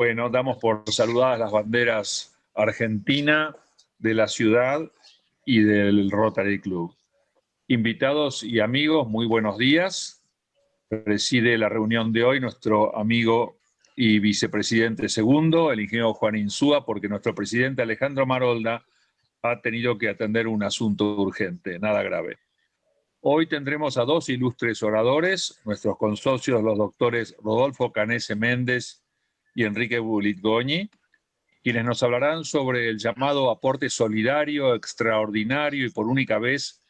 Bueno, damos por saludadas las banderas argentina, de la ciudad y del Rotary Club. Invitados y amigos, muy buenos días. Preside la reunión de hoy nuestro amigo y vicepresidente segundo, el ingeniero Juan Insúa, porque nuestro presidente Alejandro Marolda ha tenido que atender un asunto urgente, nada grave. Hoy tendremos a dos ilustres oradores, nuestros consocios, los doctores Rodolfo Canese Méndez y Enrique Bulitgoñi, quienes nos hablarán sobre el llamado aporte solidario, extraordinario y por única vez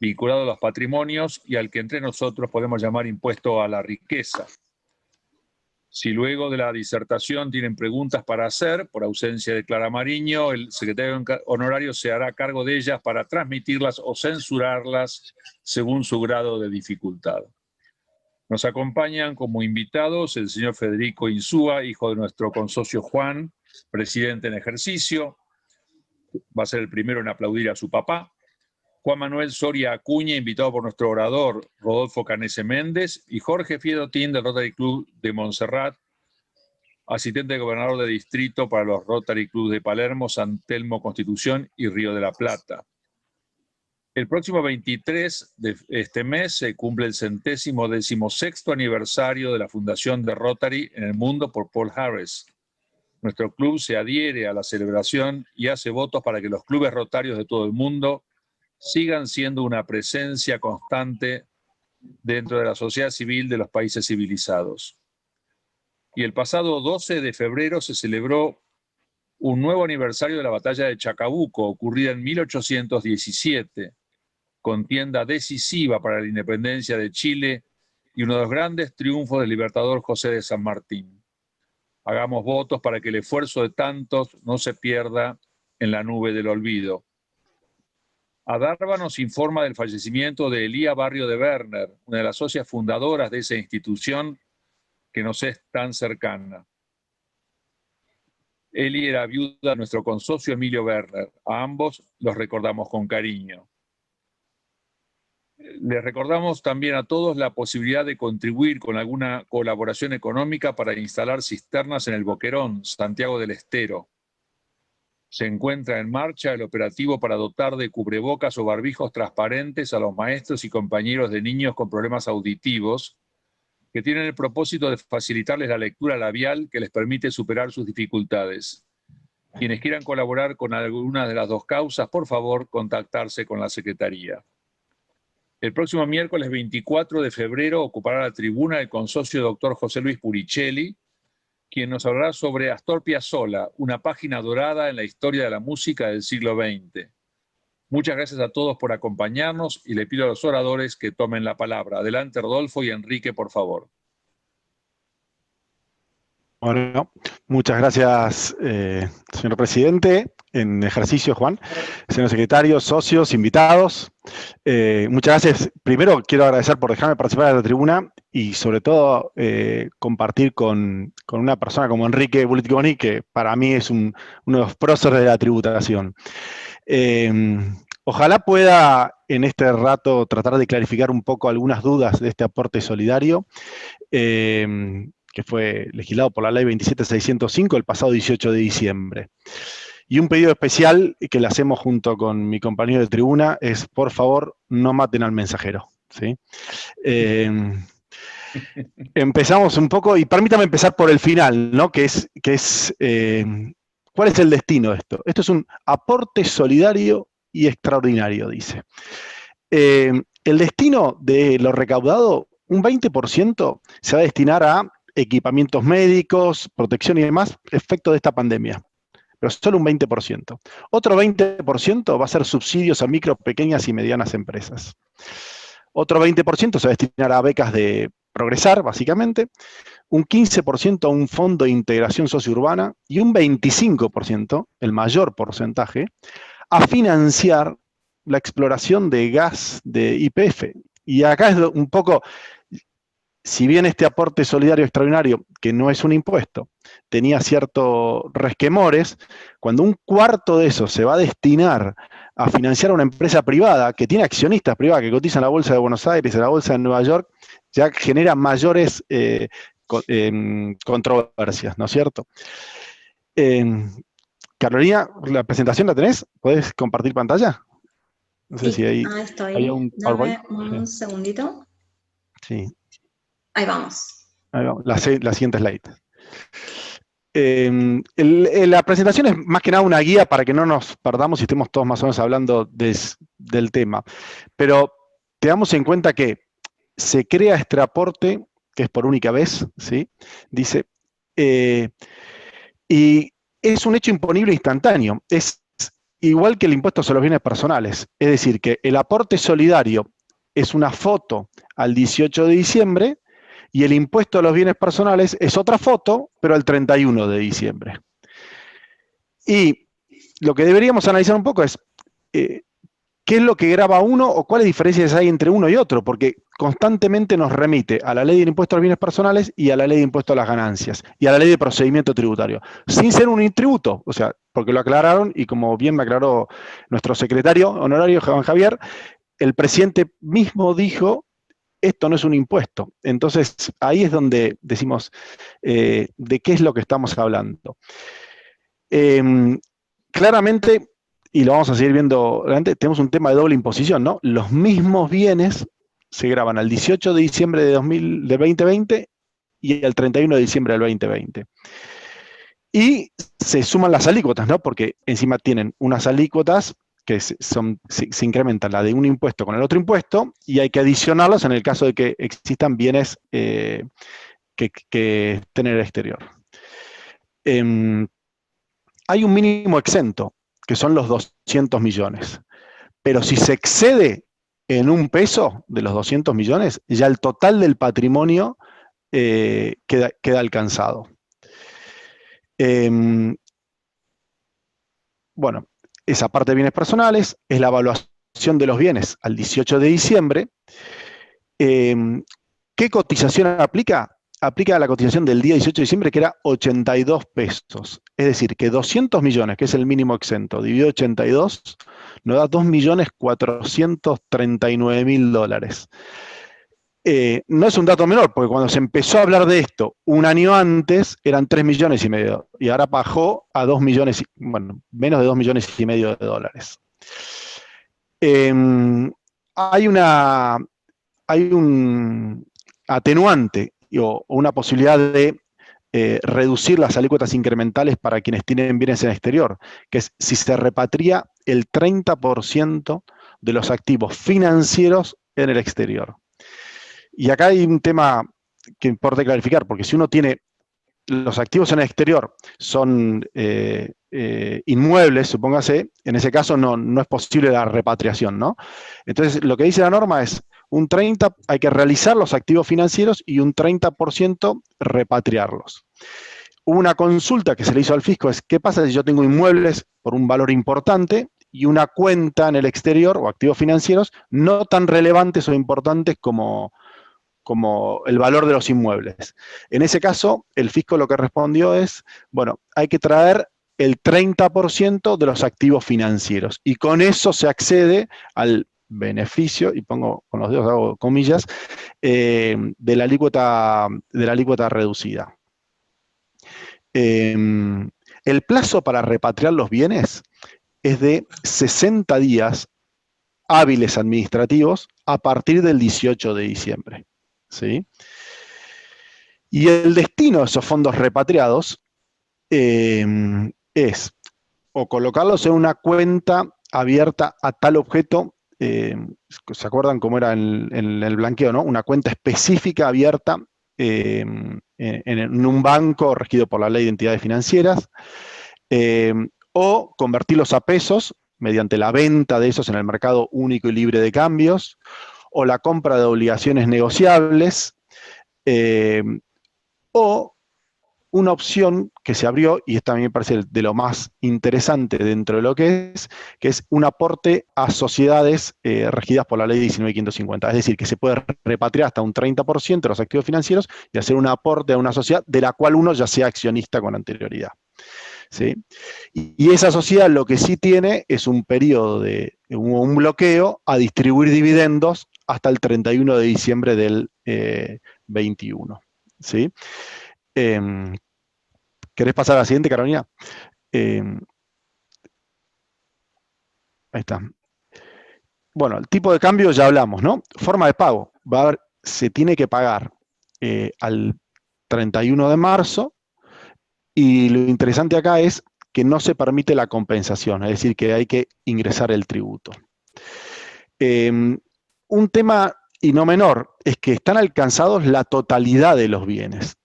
vinculado a los patrimonios y al que entre nosotros podemos llamar impuesto a la riqueza. Si luego de la disertación tienen preguntas para hacer, por ausencia de Clara Mariño, el secretario honorario se hará cargo de ellas para transmitirlas o censurarlas según su grado de dificultad. Nos acompañan como invitados el señor Federico Insúa, hijo de nuestro consocio Juan, presidente en ejercicio. Va a ser el primero en aplaudir a su papá. Juan Manuel Soria Acuña, invitado por nuestro orador Rodolfo Canese Méndez, y Jorge Fiedotín del Rotary Club de Montserrat, asistente de gobernador de distrito para los Rotary Club de Palermo, San Telmo, Constitución y Río de la Plata. El próximo 23 de este mes se cumple el 116º aniversario de la fundación de Rotary en el mundo por Paul Harris. Nuestro club se adhiere a la celebración y hace votos para que los clubes rotarios de todo el mundo sigan siendo una presencia constante dentro de la sociedad civil de los países civilizados. Y el pasado 12 de febrero se celebró un nuevo aniversario de la batalla de Chacabuco, ocurrida en 1817, contienda decisiva para la independencia de Chile y uno de los grandes triunfos del libertador José de San Martín. Hagamos votos para que el esfuerzo de tantos no se pierda en la nube del olvido. Adarva nos informa del fallecimiento de Elía Barrio de Werner, una de las socias fundadoras de esa institución que nos es tan cercana. Eli era viuda de nuestro consocio Emilio Werner. A ambos los recordamos con cariño. Les recordamos también a todos la posibilidad de contribuir con alguna colaboración económica para instalar cisternas en el Boquerón, Santiago del Estero. Se encuentra en marcha el operativo para dotar de cubrebocas o barbijos transparentes a los maestros y compañeros de niños con problemas auditivos, que tienen el propósito de facilitarles la lectura labial que les permite superar sus dificultades. Quienes quieran colaborar con alguna de las dos causas, por favor, contactarse con la Secretaría. El próximo miércoles 24 de febrero ocupará la tribuna el consocio doctor José Luis Puricelli, quien nos hablará sobre Astor Piazzolla, una página dorada en la historia de la música del siglo XX. Muchas gracias a todos por acompañarnos y le pido a los oradores que tomen la palabra. Adelante, Rodolfo y Enrique, por favor. Bueno, muchas gracias, señor presidente, en ejercicio, Juan, señor secretario, socios, invitados. Muchas gracias. Primero, quiero agradecer por dejarme participar de la tribuna y, sobre todo, compartir con una persona como Enrique Bulitgoñi, que para mí es uno de los próceres de la tributación. Ojalá pueda, en este rato, tratar de clarificar un poco algunas dudas de este aporte solidario, que fue legislado por la Ley 27605 el pasado 18 de diciembre. Y un pedido especial que le hacemos junto con mi compañero de tribuna es, por favor, no maten al mensajero, ¿sí? Empezamos un poco, y permítame empezar por el final, ¿no? ¿Cuál es el destino de esto? Esto es un aporte solidario y extraordinario, dice. El destino de lo recaudado, un 20% se va a destinar a equipamientos médicos, protección y demás, efecto de esta pandemia. Pero solo un 20%. Otro 20% va a ser subsidios a micro, pequeñas y medianas empresas. Otro 20% se va a destinar a becas de Progresar, básicamente. Un 15% a un fondo de integración sociourbana y un 25%, el mayor porcentaje, a financiar la exploración de gas de YPF. Y acá es un poco, si bien este aporte solidario extraordinario, que no es un impuesto, tenía ciertos resquemores, cuando un cuarto de eso se va a destinar a financiar a una empresa privada que tiene accionistas privadas que cotizan en la Bolsa de Buenos Aires, en la Bolsa de Nueva York, ya genera mayores controversias, ¿no es cierto? Carolina, ¿la presentación la tenés? ¿Podés compartir pantalla? No sé si ahí hay estoy. un Dame PowerPoint. un segundito. Sí. Ahí vamos. Ahí vamos. La siguiente slide. La presentación es más que nada una guía para que no nos perdamos y estemos todos más o menos hablando del tema. Pero tengamos en cuenta que se crea este aporte, que es por única vez, ¿sí? Dice, y es un hecho imponible instantáneo. Es igual que el impuesto sobre los bienes personales. Es decir, que el aporte solidario es una foto al 18 de diciembre y el impuesto a los bienes personales es otra foto, pero al 31 de diciembre. Y lo que deberíamos analizar un poco es qué es lo que grava uno o cuáles diferencias hay entre uno y otro, porque constantemente nos remite a la ley del impuesto a los bienes personales y a la ley de impuesto a las ganancias y a la ley de procedimiento tributario, sin ser un tributo, o sea, porque lo aclararon y como bien me aclaró nuestro secretario honorario, Juan Javier, el presidente mismo dijo, esto no es un impuesto. Entonces, ahí es donde decimos de qué es lo que estamos hablando. Claramente, y lo vamos a seguir viendo adelante, tenemos un tema de doble imposición, ¿no? Los mismos bienes se graban al 18 de diciembre de 2020 y al 31 de diciembre del 2020. Y se suman las alícuotas, ¿no? Porque encima tienen unas alícuotas que se incrementan la de un impuesto con el otro impuesto y hay que adicionarlos en el caso de que existan bienes que estén en el exterior. Hay un mínimo exento, que son los 200 millones. Pero si se excede en un peso de los 200 millones, ya el total del patrimonio queda alcanzado. Bueno, esa parte de bienes personales es la evaluación de los bienes al 18 de diciembre. ¿Qué cotización aplica? Aplica la cotización del día 18 de diciembre, que era 82 pesos. Es decir, que 200 millones, que es el mínimo exento, dividido 82, nos da 2.439.000 dólares. No es un dato menor, porque cuando se empezó a hablar de esto un año antes eran 3,5 millones y ahora bajó a 2 millones, bueno, menos de 2,5 millones de dólares. Hay un atenuante o una posibilidad de reducir las alícuotas incrementales para quienes tienen bienes en el exterior, que es si se repatria el 30% de los activos financieros en el exterior. Y acá hay un tema que importa clarificar, porque si uno tiene los activos en el exterior son inmuebles, supóngase, en ese caso no es posible la repatriación, ¿no? Entonces, lo que dice la norma es un 30% hay que realizar los activos financieros y un 30% repatriarlos. Hubo una consulta que se le hizo al fisco, es ¿qué pasa si yo tengo inmuebles por un valor importante y una cuenta en el exterior o activos financieros no tan relevantes o importantes como el valor de los inmuebles? En ese caso, el fisco lo que respondió es, bueno, hay que traer el 30% de los activos financieros y con eso se accede al beneficio, y pongo con los dedos, hago comillas, de la alícuota reducida. El plazo para repatriar los bienes es de 60 días hábiles administrativos a partir del 18 de diciembre. ¿Sí? Y el destino de esos fondos repatriados es o colocarlos en una cuenta abierta a tal objeto, ¿se acuerdan cómo era en el blanqueo, ¿no? Una cuenta específica abierta en un banco regido por la Ley de Entidades Financieras, o convertirlos a pesos mediante la venta de esos en el mercado único y libre de cambios, o la compra de obligaciones negociables, o una opción que se abrió, y esta a mí me parece de lo más interesante dentro de lo que es un aporte a sociedades regidas por la ley 19.550. Es decir, que se puede repatriar hasta un 30% de los activos financieros y hacer un aporte a una sociedad de la cual uno ya sea accionista con anterioridad. ¿Sí? Y esa sociedad lo que sí tiene es un periodo un bloqueo a distribuir dividendos hasta el 31 de diciembre del 21. ¿sí? ¿Querés pasar a la siguiente, Carolina? Ahí está. Bueno, el tipo de cambio ya hablamos, ¿no? Forma de pago. Se tiene que pagar al 31 de marzo y lo interesante acá es que no se permite la compensación, es decir, que hay que ingresar el tributo. Un tema, y no menor, es que están alcanzados la totalidad de los bienes,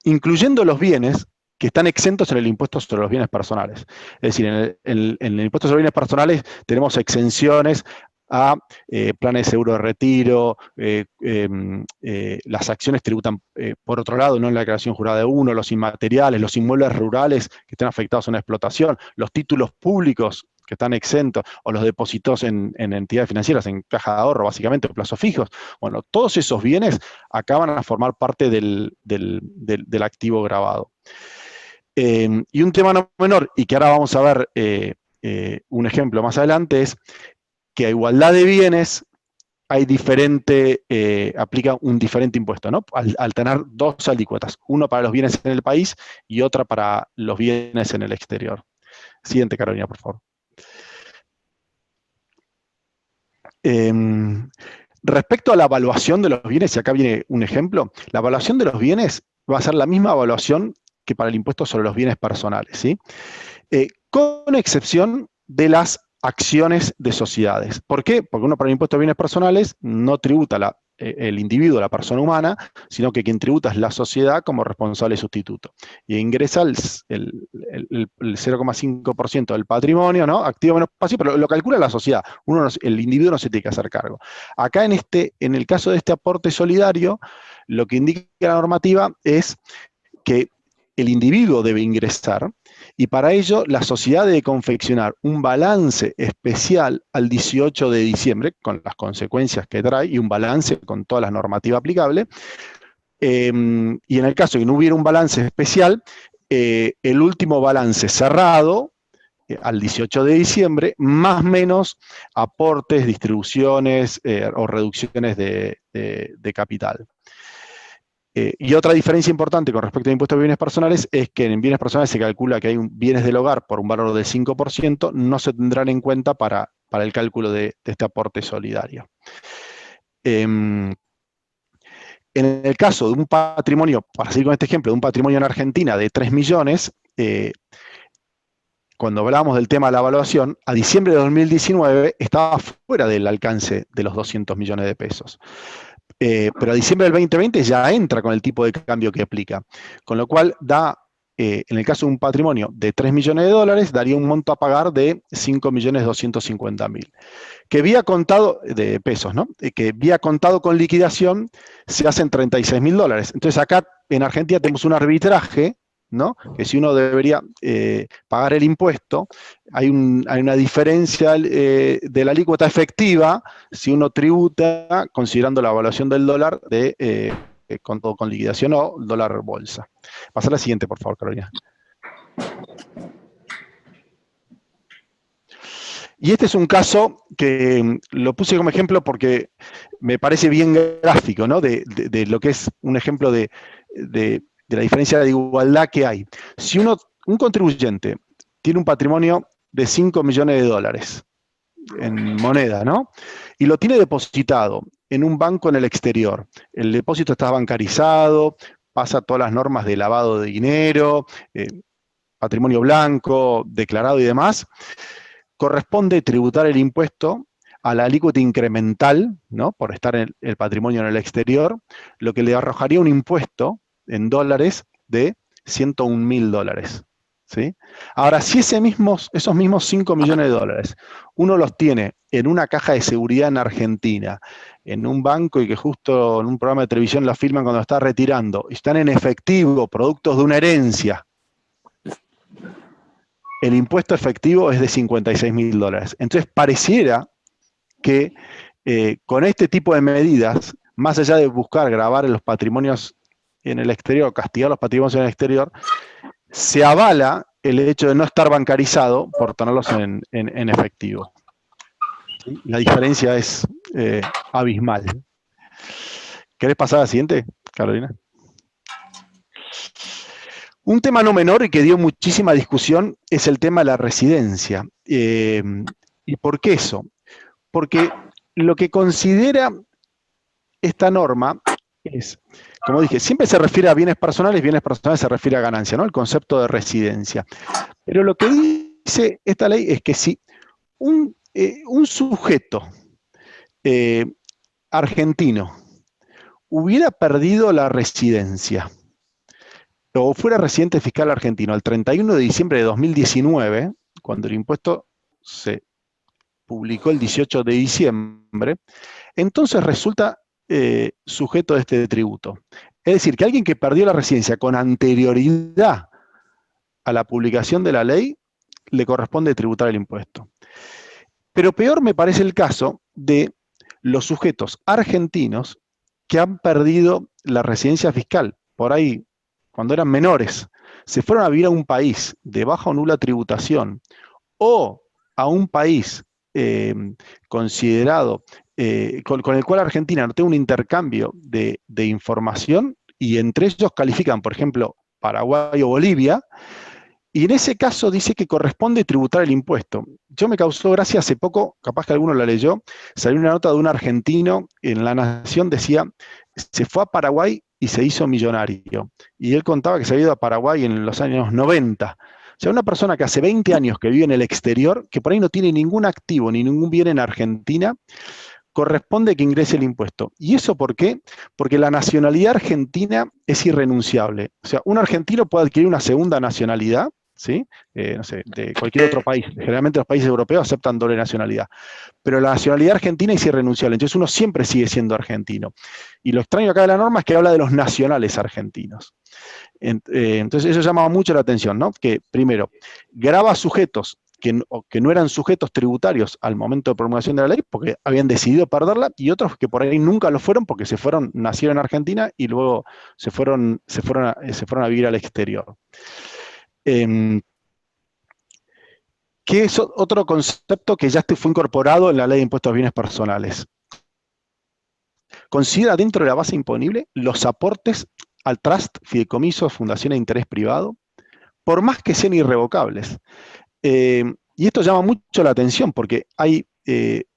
incluyendo los bienes que están exentos en el impuesto sobre los bienes personales. Es decir, en el impuesto sobre bienes personales tenemos exenciones a planes de seguro de retiro, las acciones tributan por otro lado, no en la declaración jurada de uno, los inmateriales, los inmuebles rurales que están afectados a una explotación, los títulos públicos que están exentos, o los depósitos en entidades financieras, en caja de ahorro, básicamente, o plazos fijos. Bueno, todos esos bienes acaban a formar parte del activo gravado. Y un tema no menor, y que ahora vamos a ver un ejemplo más adelante, es que a igualdad de bienes hay aplica un diferente impuesto, ¿no? Al tener dos alícuotas, uno para los bienes en el país y otra para los bienes en el exterior. Siguiente, Carolina, por favor. Respecto a la evaluación de los bienes, y acá viene un ejemplo, la evaluación de los bienes va a ser la misma evaluación que para el impuesto sobre los bienes personales, ¿sí? Con excepción de las acciones de sociedades. ¿Por qué? Porque uno para el impuesto de bienes personales no tributa el individuo, la persona humana, sino que quien tributa es la sociedad como responsable sustituto. Y ingresa el 0,5% del patrimonio, ¿no? Activo menos pasivo, pero lo calcula la sociedad. El individuo no se tiene que hacer cargo. Acá en el caso de este aporte solidario, lo que indica la normativa es que el individuo debe ingresar, y para ello la sociedad debe confeccionar un balance especial al 18 de diciembre, con las consecuencias que trae, y un balance con toda la normativa aplicable. Y en el caso de que no hubiera un balance especial, el último balance cerrado, al 18 de diciembre, más o menos aportes, distribuciones o reducciones de capital. Y otra diferencia importante con respecto al impuesto de bienes personales es que en bienes personales se calcula que hay bienes del hogar por un valor del 5%, no se tendrán en cuenta para el cálculo de este aporte solidario. En el caso de un patrimonio, para seguir con este ejemplo, de un patrimonio en Argentina de 3 millones, cuando hablábamos del tema de la evaluación, a diciembre de 2019 estaba fuera del alcance de los 200 millones de pesos. Pero a diciembre del 2020 ya entra con el tipo de cambio que aplica. Con lo cual en el caso de un patrimonio de 3 millones de dólares, daría un monto a pagar de 5.250.000. Que vía contado, de pesos, ¿no? Que vía contado con liquidación se hacen 36.000 dólares. Entonces acá en Argentina tenemos un arbitraje, ¿no? Que si uno debería pagar el impuesto, hay una diferencia de la alícuota efectiva si uno tributa considerando la evaluación del dólar con liquidación o dólar bolsa. Pasa a la siguiente, por favor, Carolina. Y este es un caso que lo puse como ejemplo porque me parece bien gráfico, ¿no? De lo que es un ejemplo de la diferencia de igualdad que hay. Si un contribuyente tiene un patrimonio de 5 millones de dólares en moneda, ¿no? Y lo tiene depositado en un banco en el exterior. El depósito está bancarizado, pasa todas las normas de lavado de dinero, patrimonio blanco, declarado y demás. Corresponde tributar el impuesto a la alícuota incremental, ¿no? Por estar el patrimonio en el exterior, lo que le arrojaría un impuesto en dólares de 101.000 dólares. ¿Sí? Ahora, si esos mismos 5 millones de dólares uno los tiene en una caja de seguridad en Argentina, en un banco y que justo en un programa de televisión lo filman cuando está retirando, y están en efectivo, productos de una herencia, el impuesto efectivo es de 56.000 dólares. Entonces, pareciera que con este tipo de medidas, más allá de buscar gravar los patrimonios en el exterior, castigar los patrimonios en el exterior, se avala el hecho de no estar bancarizado por tenerlos en efectivo. ¿Sí? La diferencia es abismal. ¿Querés pasar a la siguiente, Carolina? Un tema no menor y que dio muchísima discusión es el tema de la residencia. ¿Y por qué eso? Porque lo que considera esta norma es, como dije, siempre se refiere a bienes personales se refiere a ganancia, ¿no? El concepto de residencia. Pero lo que dice esta ley es que si un sujeto argentino hubiera perdido la residencia o fuera residente fiscal argentino el 31 de diciembre de 2019, cuando el impuesto se publicó el 18 de diciembre, entonces resulta sujeto de este tributo. Es decir, que alguien que perdió la residencia con anterioridad a la publicación de la ley, le corresponde tributar el impuesto. Pero peor me parece el caso de los sujetos argentinos que han perdido la residencia fiscal. Por ahí, cuando eran menores, se fueron a vivir a un país de baja o nula tributación o a un país considerado, con el cual Argentina no tiene un intercambio de información y entre ellos califican, por ejemplo, Paraguay o Bolivia, y en ese caso dice que corresponde tributar el impuesto. Yo me causó gracia hace poco, capaz que alguno la leyó, salió una nota de un argentino en La Nación, decía, se fue a Paraguay y se hizo millonario. Y él contaba que se había ido a Paraguay en los años 90. O sea, una persona que hace 20 años que vive en el exterior, que por ahí no tiene ningún activo ni ningún bien en Argentina, corresponde que ingrese el impuesto. ¿Y eso por qué? Porque la nacionalidad argentina es irrenunciable. O sea, un argentino puede adquirir una segunda nacionalidad, ¿sí? No sé, de cualquier otro país. Generalmente los países europeos aceptan doble nacionalidad. Pero la nacionalidad argentina es irrenunciable. Entonces uno siempre sigue siendo argentino. Y lo extraño acá de la norma es que habla de los nacionales argentinos. Entonces eso llamaba mucho la atención, ¿no? Que primero, grava sujetos que no eran sujetos tributarios al momento de promulgación de la ley porque habían decidido perderla, y otros que por ahí nunca lo fueron porque nacieron en Argentina y luego se fueron a vivir al exterior. Que es otro concepto que ya fue incorporado en la ley de impuestos a bienes personales. Considera dentro de la base imponible los aportes al trust, fideicomisos, fundaciones de interés privado, por más que sean irrevocables. Y esto llama mucho la atención porque hay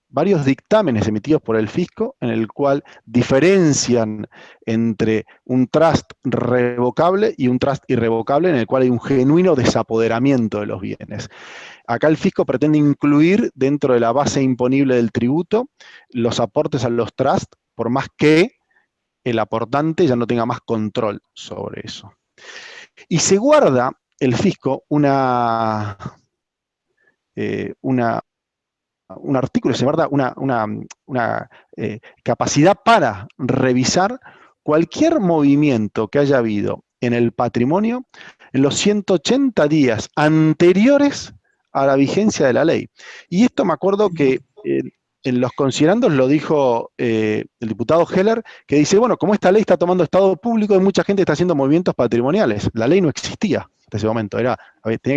varios dictámenes emitidos por el fisco en el cual diferencian entre un trust revocable y un trust irrevocable, en el cual hay un genuino desapoderamiento de los bienes. Acá el fisco pretende incluir dentro de la base imponible del tributo los aportes a los trusts, por más que el aportante ya no tenga más control sobre eso. Y se guarda el fisco un artículo, se guarda una capacidad para revisar cualquier movimiento que haya habido en el patrimonio en los 180 días anteriores a la vigencia de la ley. Y esto me acuerdo que en los considerandos lo dijo el diputado Heller, que dice, bueno, como esta ley está tomando estado público, mucha gente está haciendo movimientos patrimoniales. La ley no existía hasta ese momento, tenía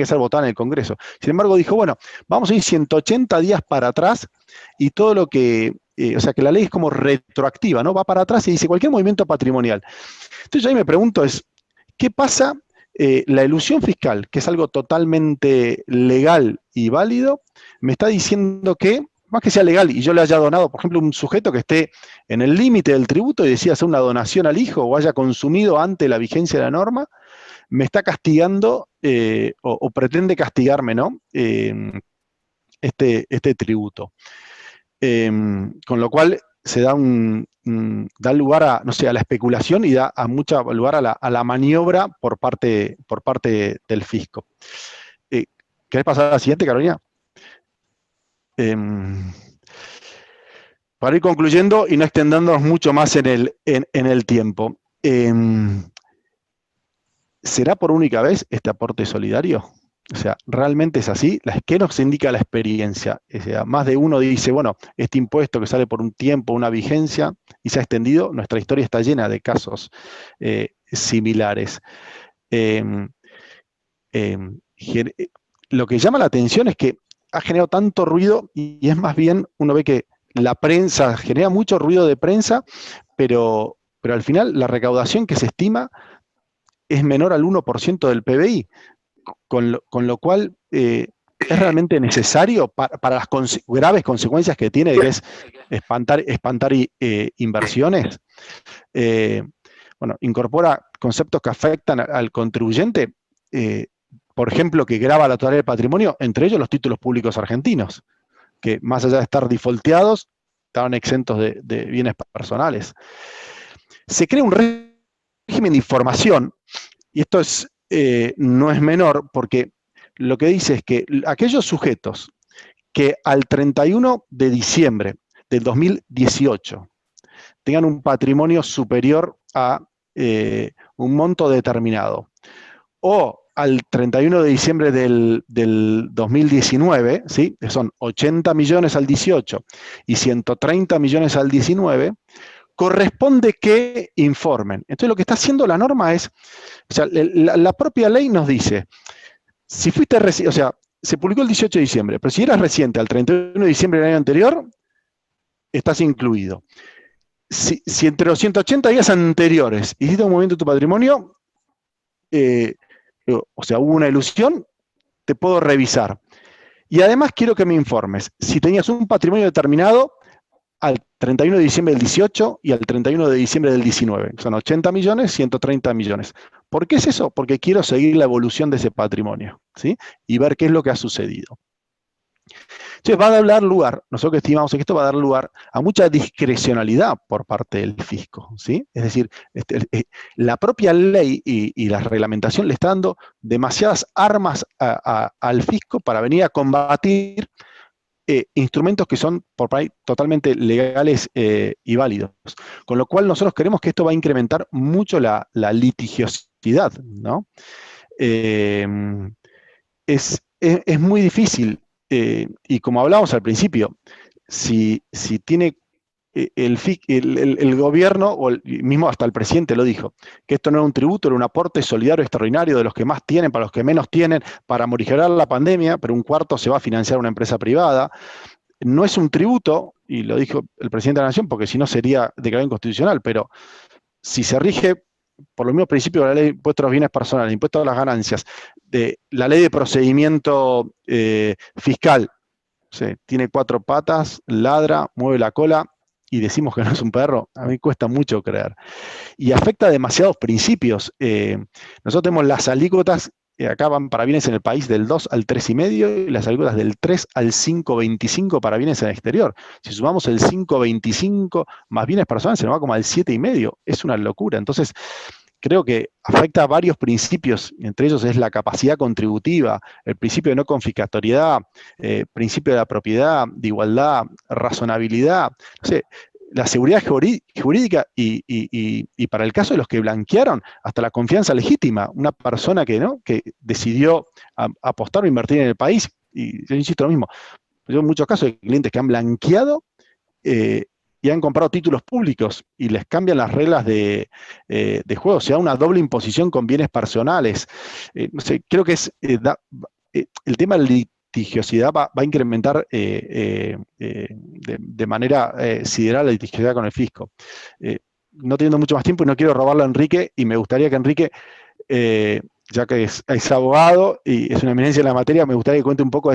que ser votada en el Congreso. Sin embargo, dijo, bueno, vamos a ir 180 días para atrás y todo lo que, o sea, que la ley es como retroactiva, ¿no? Va para atrás y dice cualquier movimiento patrimonial. Entonces yo ahí me pregunto ¿qué pasa? La elusión fiscal, que es algo totalmente legal y válido, me está diciendo que, más que sea legal y yo le haya donado, por ejemplo, un sujeto que esté en el límite del tributo y decida hacer una donación al hijo o haya consumido ante la vigencia de la norma, me está castigando o pretende castigarme, ¿no? Este tributo. Con lo cual se da lugar a, no sé, a la especulación y da mucho lugar a la maniobra por parte del fisco. ¿Querés pasar a la siguiente, Carolina? Para ir concluyendo y no extendiéndonos mucho más en el tiempo. ¿Será por única vez este aporte solidario? O sea, ¿realmente es así? ¿Qué nos indica la experiencia? O sea, más de uno dice, bueno, este impuesto que sale por un tiempo, una vigencia, y se ha extendido, nuestra historia está llena de casos similares. Lo que llama la atención es que ha generado tanto ruido y es más bien, uno ve que la prensa genera mucho ruido de prensa, pero al final la recaudación que se estima es menor al 1% del PBI, con lo cual es realmente necesario para las graves consecuencias que tiene, que es espantar inversiones. Bueno, incorpora conceptos que afectan al contribuyente, por ejemplo, que grava la totalidad del patrimonio, entre ellos los títulos públicos argentinos, que más allá de estar defaulteados, estaban exentos de bienes personales. Se crea un régimen de información, y esto no es menor, porque lo que dice es que aquellos sujetos que al 31 de diciembre del 2018 tengan un patrimonio superior a un monto determinado, o al 31 de diciembre del 2019, ¿sí? Que son 80 millones al 18 y 130 millones al 19, corresponde que informen. Entonces lo que está haciendo la norma es, o sea, la propia ley nos dice, si fuiste reciente, o sea, se publicó el 18 de diciembre, pero si eras reciente al 31 de diciembre del año anterior, estás incluido. Si entre los 180 días anteriores hiciste un movimiento de tu patrimonio, o sea, hubo una ilusión, te puedo revisar. Y además quiero que me informes si tenías un patrimonio determinado al 31 de diciembre del 18 y al 31 de diciembre del 19. Son 80 millones, 130 millones. ¿Por qué es eso? Porque quiero seguir la evolución de ese patrimonio, ¿sí? Y ver qué es lo que ha sucedido. Entonces va a dar lugar, nosotros estimamos que esto va a dar lugar a mucha discrecionalidad por parte del fisco, ¿sí? Es decir, la propia ley y la reglamentación le está dando demasiadas armas al fisco para venir a combatir instrumentos que son por ahí totalmente legales y válidos. Con lo cual nosotros creemos que esto va a incrementar mucho la litigiosidad, ¿no? Es muy difícil, y como hablábamos al principio, si tiene el gobierno, o mismo hasta el presidente lo dijo, que esto no era un tributo, era un aporte solidario extraordinario de los que más tienen para los que menos tienen, para morigerar la pandemia, pero un cuarto se va a financiar una empresa privada. No es un tributo, y lo dijo el presidente de la Nación, porque si no sería declarado inconstitucional, pero si se rige por los mismos principios de la ley de impuestos a los bienes personales, impuestos a las ganancias, de la ley de procedimiento fiscal, tiene 4 patas, ladra, mueve la cola, y decimos que no es un perro, a mí cuesta mucho creer. Y afecta demasiados principios. Nosotros tenemos las alícuotas, acá van para bienes en el país del 2 al 3,5, y las alícuotas del 3 al 5,25 para bienes en el exterior. Si sumamos el 5,25 más bienes personales, se nos va como al 7,5. Es una locura. Entonces, creo que afecta a varios principios, entre ellos es la capacidad contributiva, el principio de no confiscatoriedad, principio de la propiedad, de igualdad, razonabilidad, no sé, la seguridad jurídica y para el caso de los que blanquearon, hasta la confianza legítima. Una persona que decidió apostar o invertir en el país, y yo insisto lo mismo, yo en muchos casos de clientes que han blanqueado y han comprado títulos públicos y les cambian las reglas de juego, o sea, una doble imposición con bienes personales. No sé, creo que el tema de la litigiosidad va a incrementar de manera sideral la litigiosidad con el fisco. No teniendo mucho más tiempo y no quiero robarlo a Enrique, y me gustaría que Enrique, ya que es abogado y es una eminencia en la materia, me gustaría que cuente un poco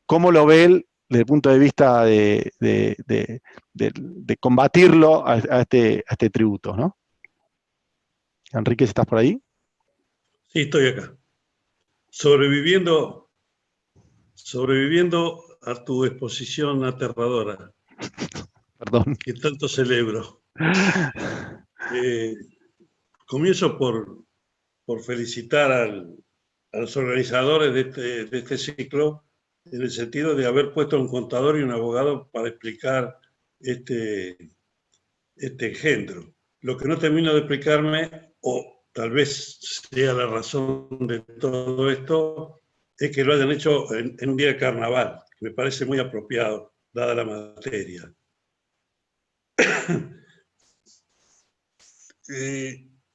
cómo lo ve él desde el punto de vista de combatirlo a este tributo, ¿no? Enrique, ¿estás por ahí? Sí, estoy acá. Sobreviviendo a tu exposición aterradora. Perdón. Que tanto celebro. Comienzo por felicitar a los organizadores de este ciclo, en el sentido de haber puesto un contador y un abogado para explicar este engendro. Lo que no termino de explicarme, o tal vez sea la razón de todo esto, es que lo hayan hecho en un día de carnaval, que me parece muy apropiado, dada la materia.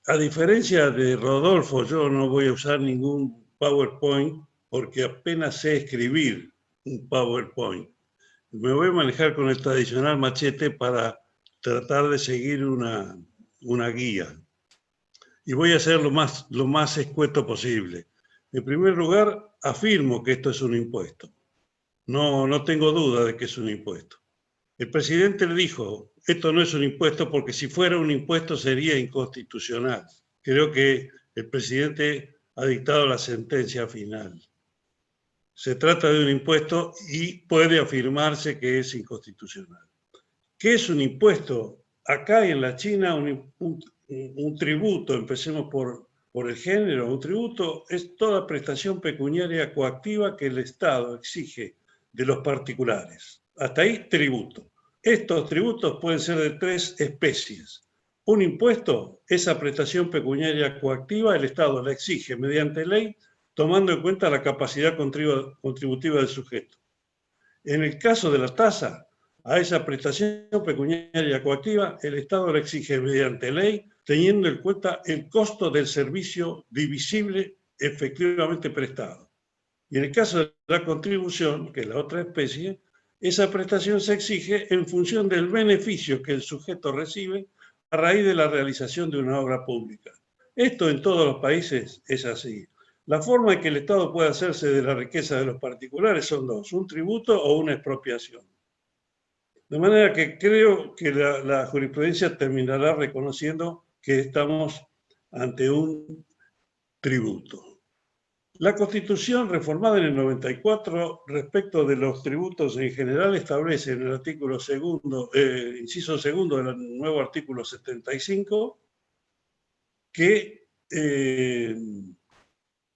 A diferencia de Rodolfo, yo no voy a usar ningún PowerPoint porque apenas sé escribir un PowerPoint. Me voy a manejar con el tradicional machete para tratar de seguir una guía. y voy a ser lo más escueto posible. En primer lugar, afirmo que esto es un impuesto. No tengo duda de que es un impuesto. El presidente le dijo, esto no es un impuesto porque si fuera un impuesto sería inconstitucional. Creo que el presidente ha dictado la sentencia final. Se trata de un impuesto y puede afirmarse que es inconstitucional. ¿Qué es un impuesto? Acá y en la China un tributo, empecemos por el género, un tributo es toda prestación pecuniaria coactiva que el Estado exige de los particulares. Hasta ahí, tributo. Estos tributos pueden ser de 3 especies. Un impuesto, esa prestación pecuniaria coactiva, el Estado la exige mediante ley, tomando en cuenta la capacidad contributiva del sujeto. En el caso de la tasa, a esa prestación pecuniaria coactiva, el Estado la exige mediante ley, teniendo en cuenta el costo del servicio divisible efectivamente prestado. Y en el caso de la contribución, que es la otra especie, esa prestación se exige en función del beneficio que el sujeto recibe a raíz de la realización de una obra pública. Esto en todos los países es así. La forma en que el Estado puede hacerse de la riqueza de los particulares son dos, un tributo o una expropiación. De manera que creo que la jurisprudencia terminará reconociendo que estamos ante un tributo. La Constitución reformada en el 94 respecto de los tributos en general establece en el artículo segundo, inciso segundo del nuevo artículo 75 que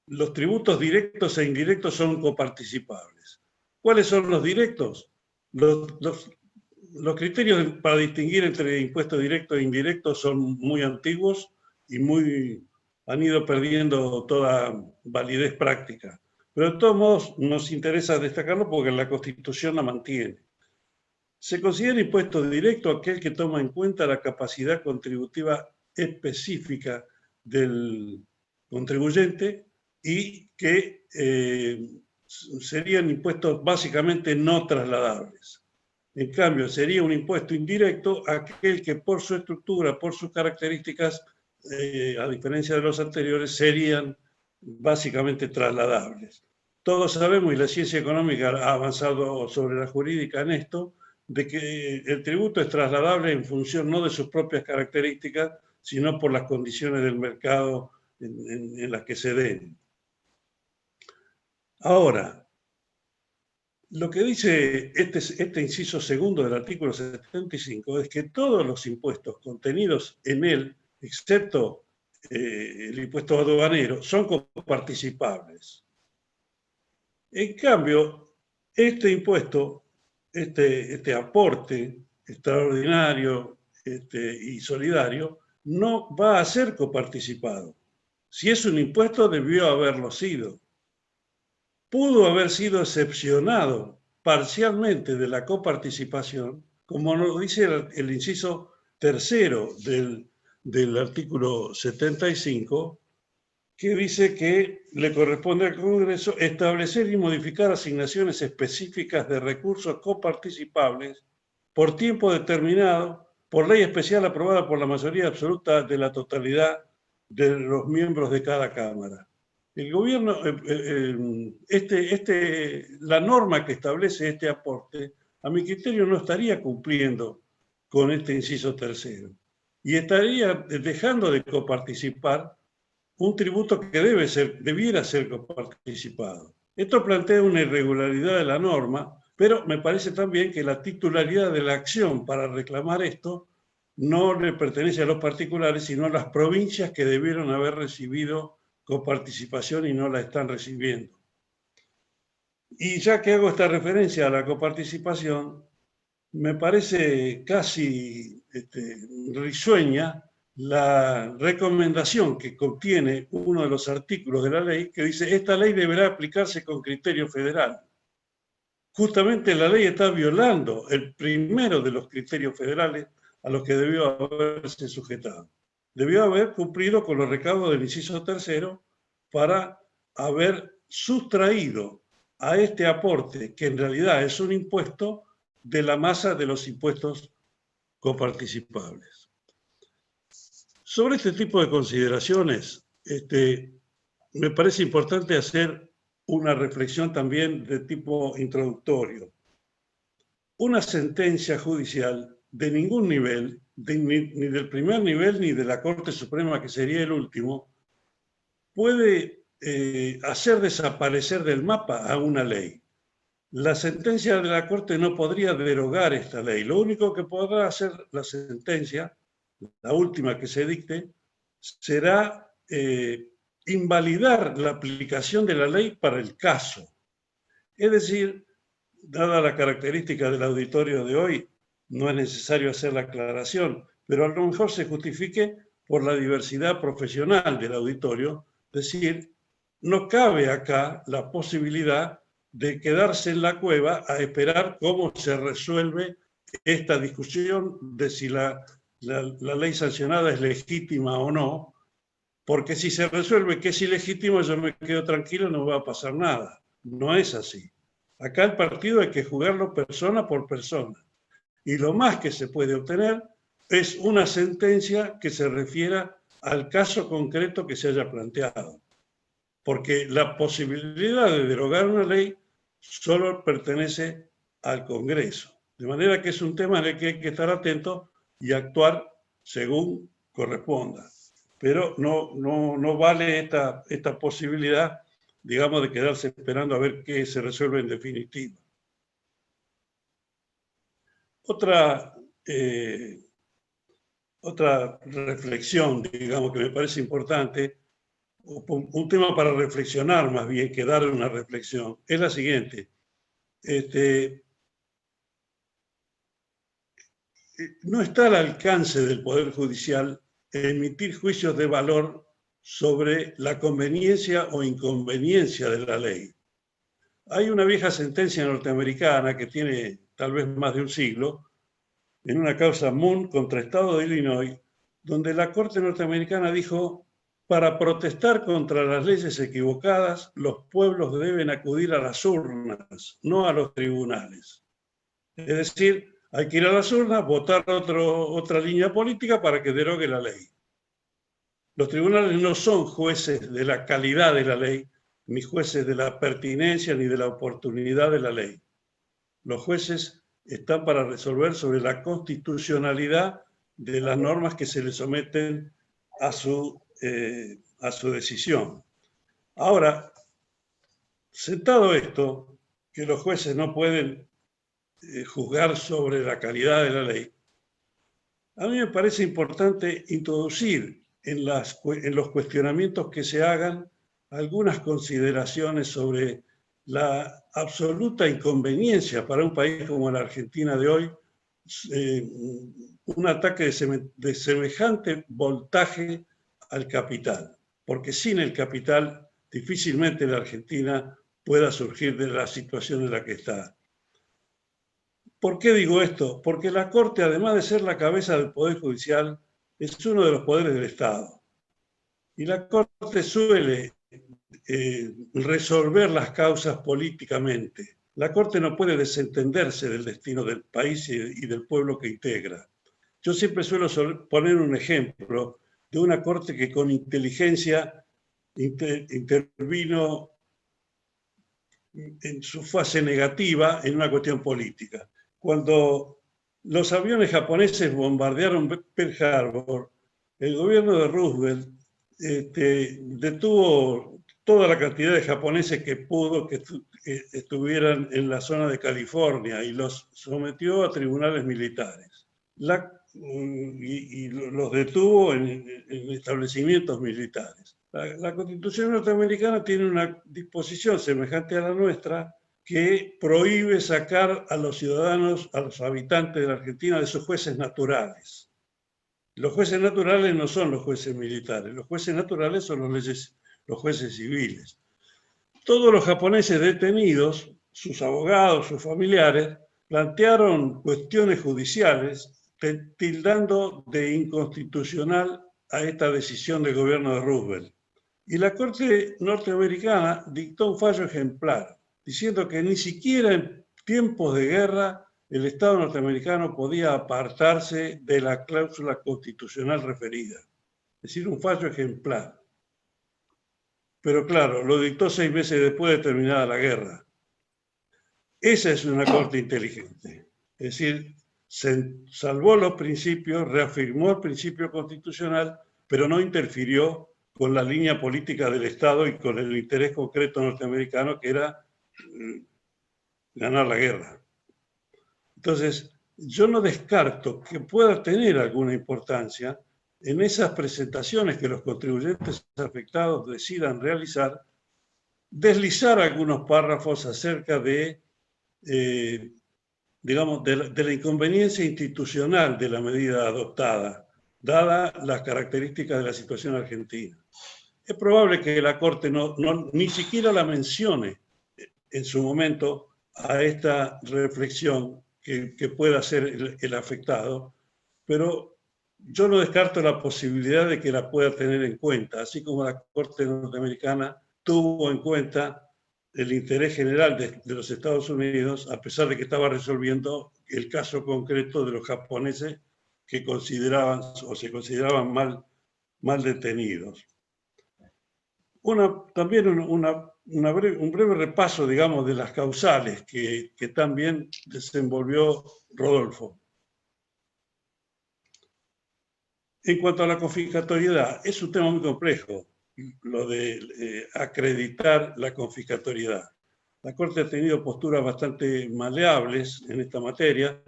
los tributos directos e indirectos son coparticipables. ¿Cuáles son los directos? Los criterios para distinguir entre impuestos directos e indirectos son muy antiguos y han ido perdiendo toda validez práctica. Pero de todos modos nos interesa destacarlo porque la Constitución la mantiene. Se considera impuesto directo aquel que toma en cuenta la capacidad contributiva específica del contribuyente y que serían impuestos básicamente no trasladables. En cambio, sería un impuesto indirecto aquel que por su estructura, por sus características, a diferencia de los anteriores, serían básicamente trasladables. Todos sabemos, y la ciencia económica ha avanzado sobre la jurídica en esto, de que el tributo es trasladable en función no de sus propias características, sino por las condiciones del mercado en las que se den. Ahora, lo que dice este inciso segundo del artículo 75 es que todos los impuestos contenidos en él, excepto el impuesto aduanero, son coparticipables. En cambio, este impuesto, este aporte extraordinario y solidario, no va a ser coparticipado. Si es un impuesto, debió haberlo sido. Pudo haber sido excepcionado parcialmente de la coparticipación, como nos dice el inciso tercero del artículo 75, que dice que le corresponde al Congreso establecer y modificar asignaciones específicas de recursos coparticipables por tiempo determinado, por ley especial aprobada por la mayoría absoluta de la totalidad de los miembros de cada Cámara. El gobierno, la norma que establece este aporte, a mi criterio no estaría cumpliendo con este inciso tercero y estaría dejando de coparticipar un tributo que debiera ser coparticipado. Esto plantea una irregularidad de la norma, pero me parece también que la titularidad de la acción para reclamar esto no le pertenece a los particulares, sino a las provincias que debieron haber recibido coparticipación y no la están recibiendo. Y ya que hago esta referencia a la coparticipación, me parece casi risueña la recomendación que contiene uno de los artículos de la ley que dice: esta ley deberá aplicarse con criterio federal. Justamente la ley está violando el primero de los criterios federales a los que debió haberse sujetado. Debió haber cumplido con los recaudos del inciso tercero para haber sustraído a este aporte, que en realidad es un impuesto, de la masa de los impuestos coparticipables. Sobre este tipo de consideraciones, me parece importante hacer una reflexión también de tipo introductorio. Una sentencia judicial de ningún nivel, ni del primer nivel ni de la Corte Suprema, que sería el último, puede hacer desaparecer del mapa a una ley. La sentencia de la Corte no podría derogar esta ley. Lo único que podrá hacer la sentencia, la última que se dicte, será invalidar la aplicación de la ley para el caso. Es decir, dada la característica del auditorio de hoy, no es necesario hacer la aclaración, pero a lo mejor se justifique por la diversidad profesional del auditorio, es decir, no cabe acá la posibilidad de quedarse en la cueva a esperar cómo se resuelve esta discusión de si la ley sancionada es legítima o no, porque si se resuelve que es ilegítimo, yo me quedo tranquilo, no va a pasar nada. No es así. Acá el partido hay que jugarlo persona por persona. Y lo más que se puede obtener es una sentencia que se refiera al caso concreto que se haya planteado. Porque la posibilidad de derogar una ley solo pertenece al Congreso. De manera que es un tema en el que hay que estar atento y actuar según corresponda. Pero no vale esta posibilidad, digamos, de quedarse esperando a ver qué se resuelve en definitiva. Otra reflexión, digamos, que me parece importante, un tema para reflexionar más bien que dar una reflexión, es la siguiente. No está al alcance del Poder Judicial emitir juicios de valor sobre la conveniencia o inconveniencia de la ley. Hay una vieja sentencia norteamericana que tiene tal vez más de un siglo, en una causa Moon contra Estado de Illinois, donde la Corte norteamericana dijo: para protestar contra las leyes equivocadas, los pueblos deben acudir a las urnas, no a los tribunales. Es decir, hay que ir a las urnas, votar otra línea política para que derogue la ley. Los tribunales no son jueces de la calidad de la ley, ni jueces de la pertinencia ni de la oportunidad de la ley. Los jueces están para resolver sobre la constitucionalidad de las normas que se les someten a su decisión. Ahora, sentado esto, que los jueces no pueden juzgar sobre la calidad de la ley, a mí me parece importante introducir en los cuestionamientos que se hagan algunas consideraciones sobre la absoluta inconveniencia para un país como la Argentina de hoy, un ataque de semejante voltaje al capital, porque sin el capital difícilmente la Argentina pueda surgir de la situación en la que está. ¿Por qué digo esto? Porque la Corte, además de ser la cabeza del Poder Judicial, es uno de los poderes del Estado. Y la Corte suele resolver las causas políticamente. La Corte no puede desentenderse del destino del país y del pueblo que integra. Yo siempre suelo poner un ejemplo de una Corte que con inteligencia intervino en su fase negativa en una cuestión política. Cuando los aviones japoneses bombardearon Pearl Harbor, el gobierno de Roosevelt detuvo toda la cantidad de japoneses que pudo que estuvieran en la zona de California y los sometió a tribunales militares. Y los detuvo en establecimientos militares. La Constitución norteamericana tiene una disposición semejante a la nuestra que prohíbe sacar a los ciudadanos, a los habitantes de la Argentina, de sus jueces naturales. Los jueces naturales no son los jueces militares, los jueces naturales son los jueces civiles. Todos los japoneses detenidos, sus abogados, sus familiares, plantearon cuestiones judiciales tildando de inconstitucional a esta decisión del gobierno de Roosevelt. Y la Corte norteamericana dictó un fallo ejemplar, diciendo que ni siquiera en tiempos de guerra el Estado norteamericano podía apartarse de la cláusula constitucional referida. es decir, un fallo ejemplar. Pero claro, lo dictó 6 meses después de terminada la guerra. Esa es una corte inteligente. Es decir, se salvó los principios, reafirmó el principio constitucional, pero no interfirió con la línea política del Estado y con el interés concreto norteamericano, que era ganar la guerra. Entonces, yo no descarto que pueda tener alguna importancia en esas presentaciones que los contribuyentes afectados decidan realizar, deslizar algunos párrafos acerca de, digamos, de la inconveniencia institucional de la medida adoptada, dada las características de la situación argentina. Es probable que la Corte ni siquiera la mencione en su momento a esta reflexión que pueda hacer el afectado, pero yo no descarto la posibilidad de que la pueda tener en cuenta, así como la Corte norteamericana tuvo en cuenta el interés general de los Estados Unidos, a pesar de que estaba resolviendo el caso concreto de los japoneses que consideraban o se consideraban mal detenidos. También un breve repaso, digamos, de las causales que también desenvolvió Rodolfo. En cuanto a la confiscatoriedad, es un tema muy complejo, lo de acreditar la confiscatoriedad. La Corte ha tenido posturas bastante maleables en esta materia.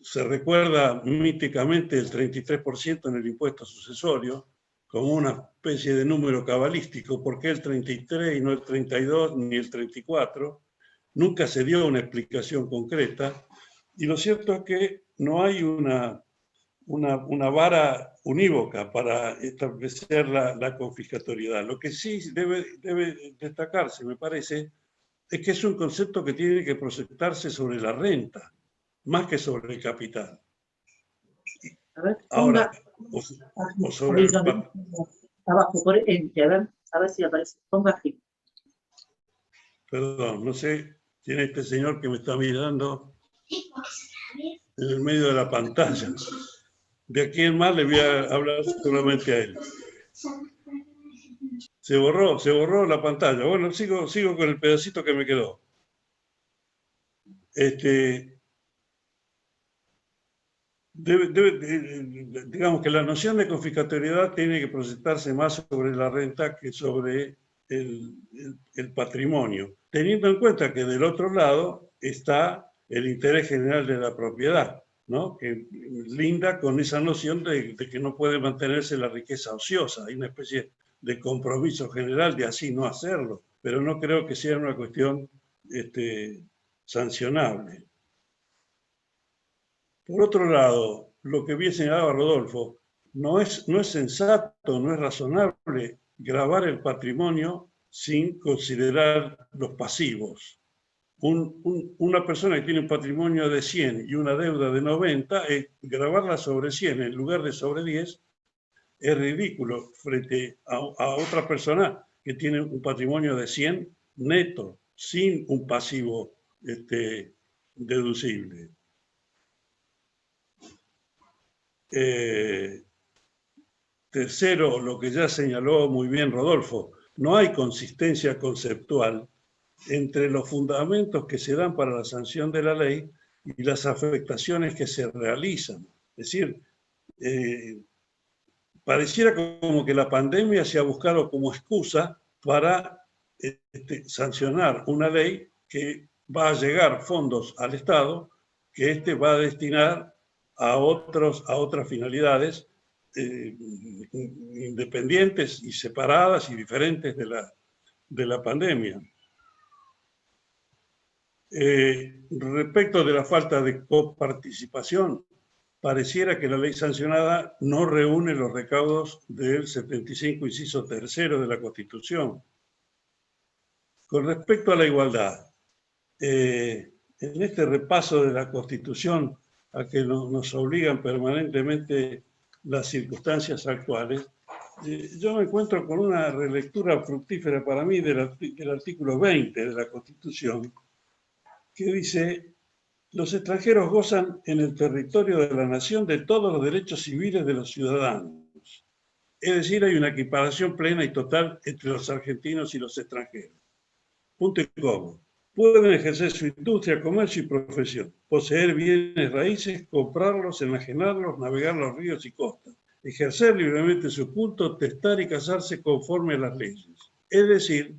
Se recuerda míticamente el 33% en el impuesto sucesorio, como una especie de número cabalístico. ¿Por qué el 33 y no el 32 ni el 34? Nunca se dio una explicación concreta. Y lo cierto es que no hay una vara unívoca para establecer la confiscatoriedad. Lo que sí debe destacarse, me parece, es que es un concepto que tiene que proyectarse sobre la renta, más que sobre el capital. Ahora, o sobre el abajo, por enter, a ver si aparece. Ponga aquí. Perdón, no sé quién es este señor que me está mirando en el medio de la pantalla. De aquí en más le voy a hablar solamente a él. Se borró la pantalla. Bueno, sigo con el pedacito que me quedó. Digamos que la noción de confiscatoriedad tiene que proyectarse más sobre la renta que sobre el patrimonio, teniendo en cuenta que del otro lado está el interés general de la propiedad, ¿no? Que linda con esa noción de que no puede mantenerse la riqueza ociosa. Hay una especie de compromiso general de así no hacerlo, pero no creo que sea una cuestión sancionable. Por otro lado, lo que bien señalaba Rodolfo, no es sensato, no es razonable gravar el patrimonio sin considerar los pasivos. Una persona que tiene un patrimonio de 100 y una deuda de 90, gravarla sobre 100 en lugar de sobre 10 es ridículo frente a otra persona que tiene un patrimonio de 100 neto, sin un pasivo deducible. Tercero, lo que ya señaló muy bien Rodolfo, no hay consistencia conceptual entre los fundamentos que se dan para la sanción de la ley y las afectaciones que se realizan. Es decir, pareciera como que la pandemia se ha buscado como excusa para sancionar una ley que va a llegar fondos al Estado, que va a destinar a otras finalidades independientes y separadas y diferentes de la pandemia. Respecto de la falta de coparticipación, pareciera que la ley sancionada no reúne los recaudos del 75, inciso tercero de la Constitución. Con respecto a la igualdad, en este repaso de la Constitución a que nos obligan permanentemente las circunstancias actuales, yo me encuentro con una relectura fructífera para mí del artículo 20 de la Constitución, que dice Los extranjeros gozan en el territorio de la nación de todos los derechos civiles de los ciudadanos. Es decir, hay una equiparación plena y total entre los argentinos y los extranjeros. Punto y coma. Pueden ejercer su industria, comercio y profesión, poseer bienes raíces, comprarlos, enajenarlos, navegar los ríos y costas, ejercer libremente su culto, testar y casarse conforme a las leyes. Es decir,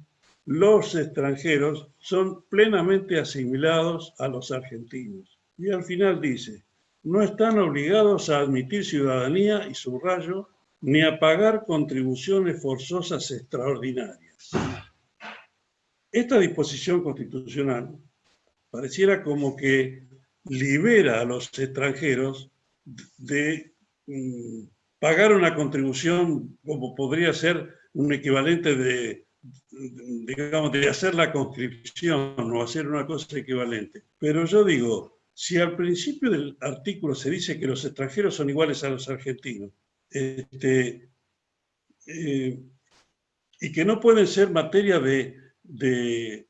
los extranjeros son plenamente asimilados a los argentinos. Y al final dice, no están obligados a admitir ciudadanía, y subrayo, ni a pagar contribuciones forzosas extraordinarias. Esta disposición constitucional pareciera como que libera a los extranjeros de pagar una contribución como podría ser un equivalente de hacer la conscripción o hacer una cosa equivalente. Pero yo digo, si al principio del artículo se dice que los extranjeros son iguales a los argentinos, y que no pueden ser materia de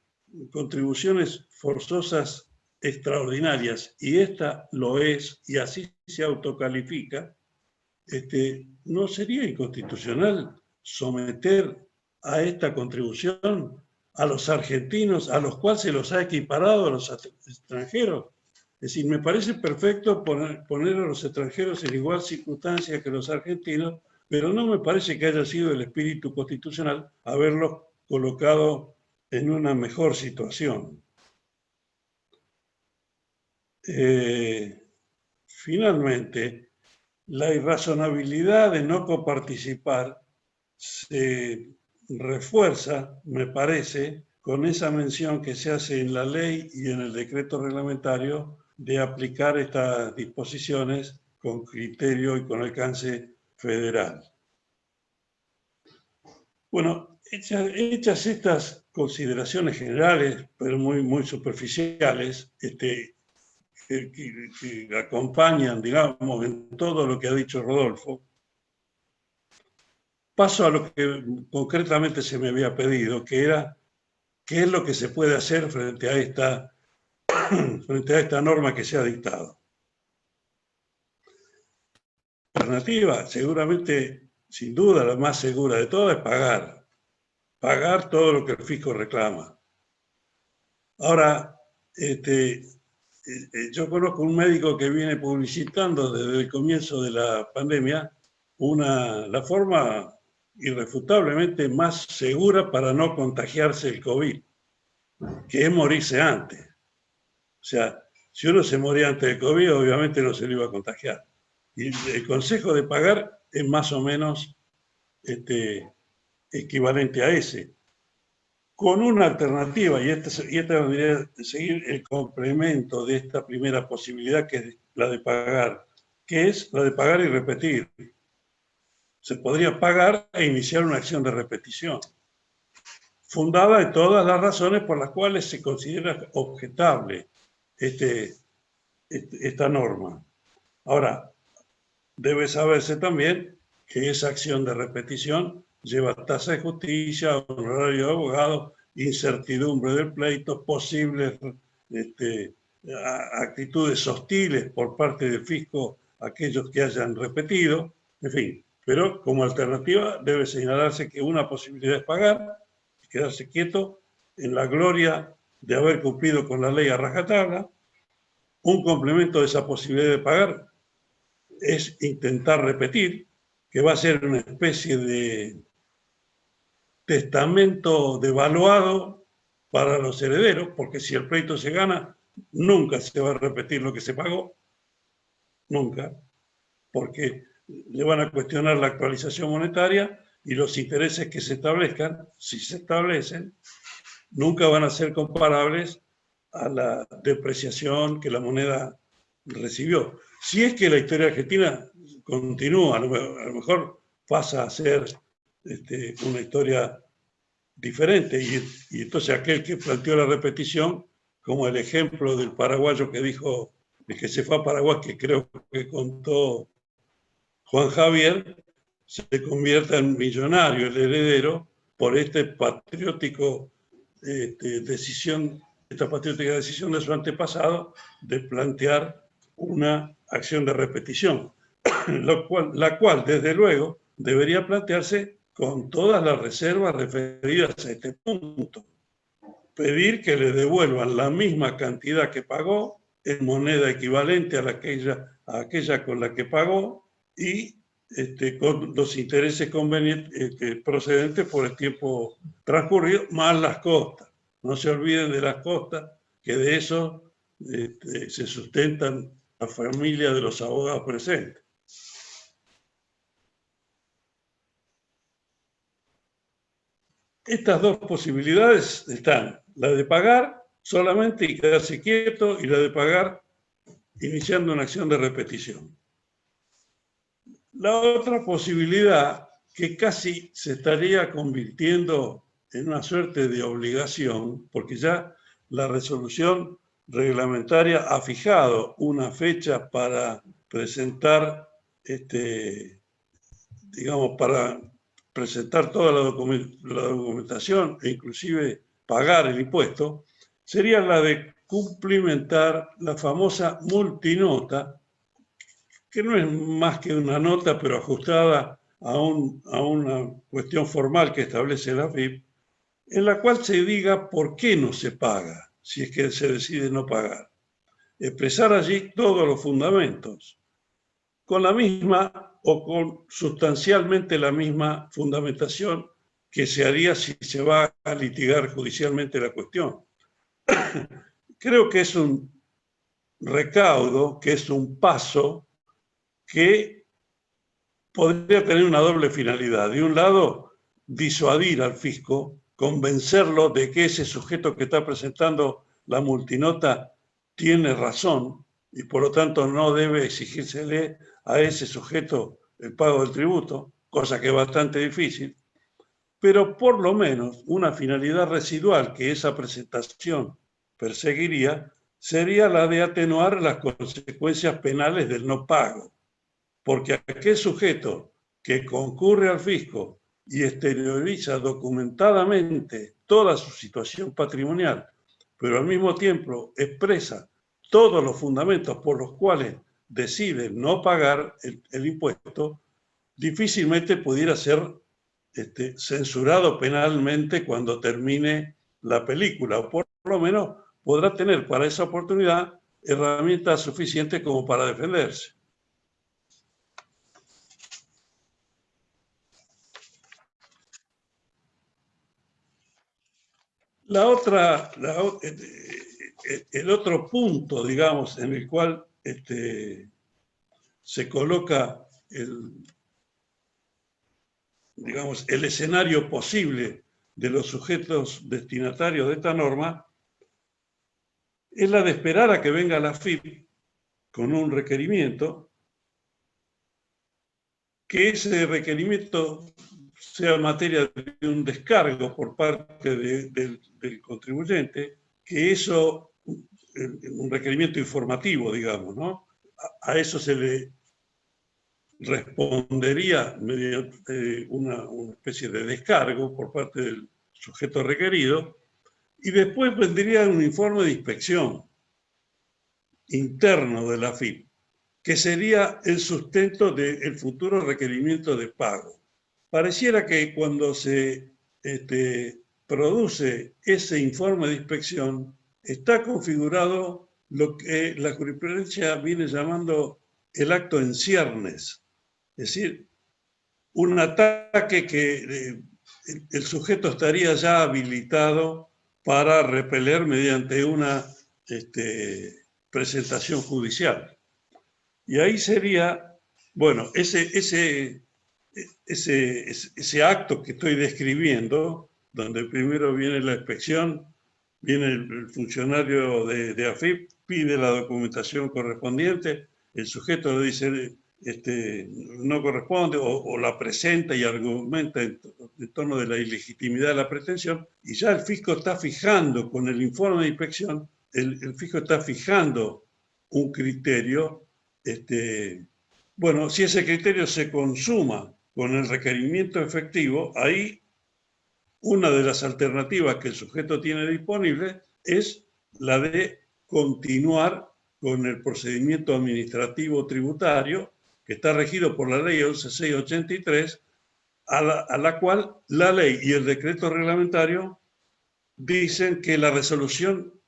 contribuciones forzosas extraordinarias, y esta lo es, y así se autocalifica, ¿no sería inconstitucional someter a esta contribución a los argentinos, a los cuales se los ha equiparado a los extranjeros? Es decir, me parece perfecto poner a los extranjeros en igual circunstancia que los argentinos, pero no me parece que haya sido el espíritu constitucional haberlos colocado en una mejor situación. Finalmente, la irrazonabilidad de no coparticipar se refuerza, me parece, con esa mención que se hace en la ley y en el decreto reglamentario de aplicar estas disposiciones con criterio y con alcance federal. Bueno, hechas estas consideraciones generales, pero muy superficiales, que acompañan, digamos, en todo lo que ha dicho Rodolfo, paso a lo que concretamente se me había pedido, que era qué es lo que se puede hacer frente a esta norma que se ha dictado. La alternativa, seguramente, sin duda, la más segura de todas, es pagar todo lo que el fisco reclama. Ahora, yo conozco un médico que viene publicitando desde el comienzo de la pandemia la forma irrefutablemente más segura para no contagiarse el COVID, que es morirse antes. O sea, si uno se moría antes del COVID, obviamente no se lo iba a contagiar. Y el consejo de pagar es más o menos equivalente a ese. Con una alternativa, y esta debería seguir el complemento de esta primera posibilidad, que es la de pagar, que es la de pagar y repetir. Se podría pagar e iniciar una acción de repetición, fundada en todas las razones por las cuales se considera objetable esta norma. Ahora, debe saberse también que esa acción de repetición lleva tasa de justicia, honorario de abogado, incertidumbre del pleito, posibles actitudes hostiles por parte del fisco a aquellos que hayan repetido, en fin. Pero como alternativa debe señalarse que una posibilidad es pagar y quedarse quieto en la gloria de haber cumplido con la ley a rajatabla. Un complemento de esa posibilidad de pagar es intentar repetir, que va a ser una especie de testamento devaluado para los herederos, porque si el pleito se gana, nunca se va a repetir lo que se pagó, nunca, porque le van a cuestionar la actualización monetaria y los intereses que se establezcan, si se establecen, nunca van a ser comparables a la depreciación que la moneda recibió. Si es que la historia argentina continúa, a lo mejor pasa a ser una historia diferente, y entonces aquel que planteó la repetición, como el ejemplo del paraguayo que dijo, el que se fue a Paraguay, que creo que contó Juan Javier, se convierta en millonario, el heredero, por patriótico decisión esta patriótica decisión de su antepasado de plantear una acción de repetición, la cual, desde luego, debería plantearse con todas las reservas referidas a este punto. Pedir que le devuelvan la misma cantidad que pagó en moneda equivalente a aquella con la que pagó y con los intereses procedentes por el tiempo transcurrido, más las costas. No se olviden de las costas, que de eso se sustentan la familia de los abogados presentes. Estas dos posibilidades están, la de pagar solamente y quedarse quieto, y la de pagar iniciando una acción de repetición. La otra posibilidad, que casi se estaría convirtiendo en una suerte de obligación, porque ya la resolución reglamentaria ha fijado una fecha para presentar, para presentar toda la documentación e inclusive pagar el impuesto, sería la de cumplimentar la famosa multinota, que no es más que una nota, pero ajustada a una cuestión formal que establece la AFIP, en la cual se diga por qué no se paga, si es que se decide no pagar. Expresar allí todos los fundamentos, con la misma o con sustancialmente la misma fundamentación que se haría si se va a litigar judicialmente la cuestión. Creo que es un recaudo, que es un paso que podría tener una doble finalidad. De un lado, disuadir al fisco, convencerlo de que ese sujeto que está presentando la multinota tiene razón y por lo tanto no debe exigírsele a ese sujeto el pago del tributo, cosa que es bastante difícil, pero por lo menos una finalidad residual que esa presentación perseguiría sería la de atenuar las consecuencias penales del no pago, porque aquel sujeto que concurre al fisco y exterioriza documentadamente toda su situación patrimonial, pero al mismo tiempo expresa todos los fundamentos por los cuales decide no pagar el impuesto, difícilmente pudiera ser censurado penalmente cuando termine la película, o por lo menos podrá tener para esa oportunidad herramientas suficientes como para defenderse. El otro punto, digamos, en el cual se coloca el escenario posible de los sujetos destinatarios de esta norma, es la de esperar a que venga la AFIP con un requerimiento, que ese requerimiento sea materia de un descargo por parte del contribuyente, que eso, un requerimiento informativo, digamos, ¿no? A eso se le respondería mediante una especie de descargo por parte del sujeto requerido, y después vendría un informe de inspección interno de la AFIP, que sería el sustento del futuro requerimiento de pago. Pareciera que cuando se produce ese informe de inspección, está configurado lo que la jurisprudencia viene llamando el acto en ciernes, es decir, un ataque que el sujeto estaría ya habilitado para repeler mediante una presentación judicial. Y ahí sería, bueno, ese acto que estoy describiendo, donde primero viene la inspección, viene el funcionario de AFIP, pide la documentación correspondiente, el sujeto le dice no corresponde o la presenta y argumenta en torno de la ilegitimidad de la pretensión, y ya el fisco está fijando con el informe de inspección, el fisco está fijando un criterio. Bueno, si ese criterio se consuma con el requerimiento efectivo, ahí una de las alternativas que el sujeto tiene disponible es la de continuar con el procedimiento administrativo tributario que está regido por la ley 11683, a la cual la ley y el decreto reglamentario dicen que la resolución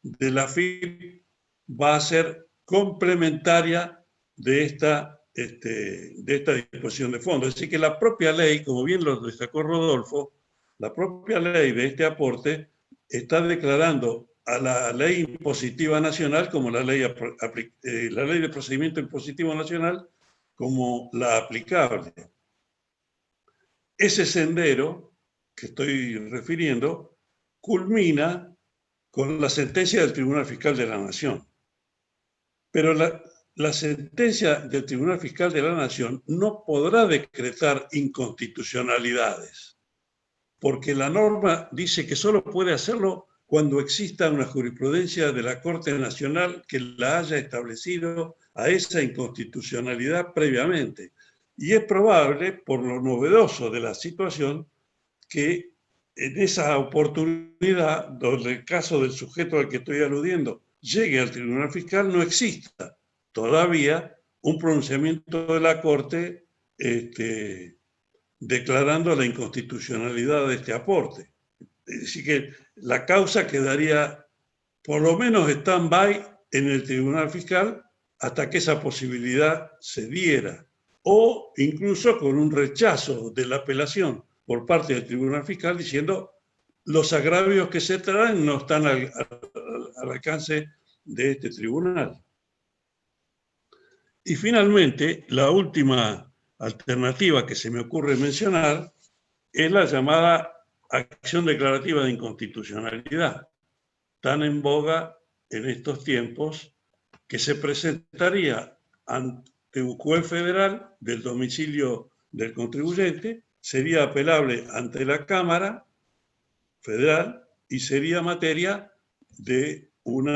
de la FIP va a ser complementaria de esta disposición de fondos. Es decir, que la propia ley, como bien lo destacó Rodolfo, la propia ley de este aporte está declarando a la ley impositiva nacional como la ley de procedimiento impositivo nacional como la aplicable. Ese sendero que estoy refiriendo culmina con la sentencia del Tribunal Fiscal de la Nación. Pero la sentencia del Tribunal Fiscal de la Nación no podrá decretar inconstitucionalidades, porque la norma dice que solo puede hacerlo cuando exista una jurisprudencia de la Corte Nacional que la haya establecido a esa inconstitucionalidad previamente. Y es probable, por lo novedoso de la situación, que en esa oportunidad, donde el caso del sujeto al que estoy aludiendo llegue al Tribunal Fiscal, no exista todavía un pronunciamiento de la Corte declarando la inconstitucionalidad de este aporte. Es decir, que la causa quedaría por lo menos stand-by en el Tribunal Fiscal hasta que esa posibilidad se diera, o incluso con un rechazo de la apelación por parte del Tribunal Fiscal diciendo los agravios que se traen no están al alcance de este tribunal. Y finalmente, la última alternativa que se me ocurre mencionar es la llamada acción declarativa de inconstitucionalidad, tan en boga en estos tiempos, que se presentaría ante un juez federal del domicilio del contribuyente, sería apelable ante la Cámara Federal y sería materia de un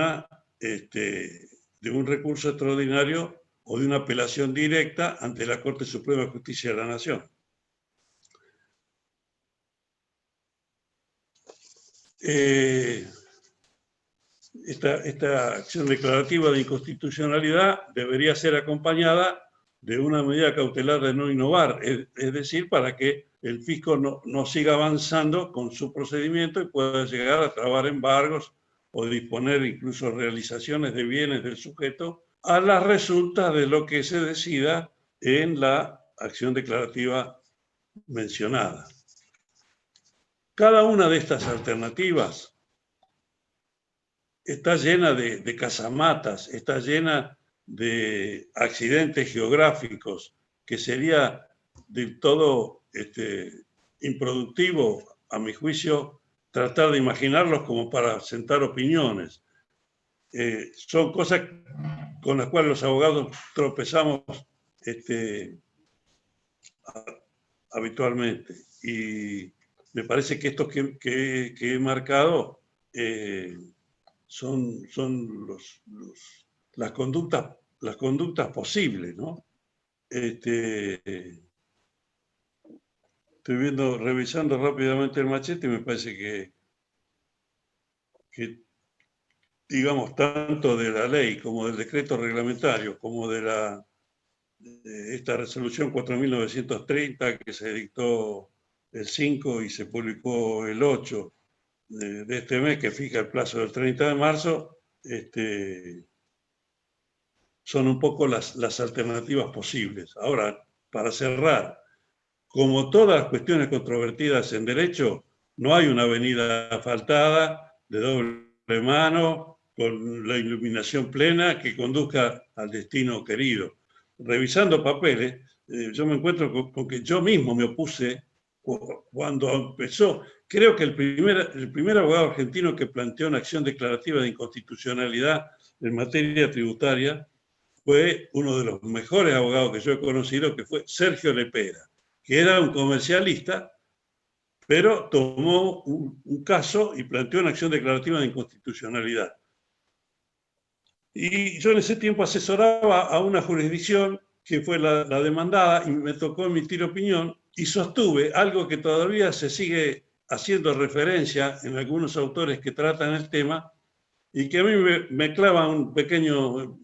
recurso extraordinario o de una apelación directa ante la Corte Suprema de Justicia de la Nación. Esta acción declarativa de inconstitucionalidad debería ser acompañada de una medida cautelar de no innovar, es decir, para que el fisco no siga avanzando con su procedimiento y pueda llegar a trabar embargos o disponer incluso realizaciones de bienes del sujeto a las resultas de lo que se decida en la acción declarativa mencionada. Cada una de estas alternativas está llena de casamatas, está llena de accidentes geográficos, que sería del todo improductivo, a mi juicio, tratar de imaginarlos como para sentar opiniones. Son cosas con las cuales los abogados tropezamos habitualmente. Y me parece que estos que he marcado son las conductas posibles, ¿no? Estoy revisando rápidamente el machete y me parece que digamos, tanto de la ley como del decreto reglamentario, como de esta resolución 4.930 que se dictó el 5 y se publicó el 8 de este mes, que fija el plazo del 30 de marzo, son un poco las alternativas posibles. Ahora, para cerrar, como todas las cuestiones controvertidas en derecho, no hay una avenida asfaltada de doble mano, con la iluminación plena que conduzca al destino querido. Revisando papeles, yo me encuentro con que yo mismo me opuse cuando empezó. Creo que el primer abogado argentino que planteó una acción declarativa de inconstitucionalidad en materia tributaria fue uno de los mejores abogados que yo he conocido, que fue Sergio Lepera, que era un comercialista, pero tomó un caso y planteó una acción declarativa de inconstitucionalidad. Y yo en ese tiempo asesoraba a una jurisdicción que fue la demandada y me tocó emitir opinión y sostuve algo que todavía se sigue haciendo referencia en algunos autores que tratan el tema, y que a mí me clava un pequeño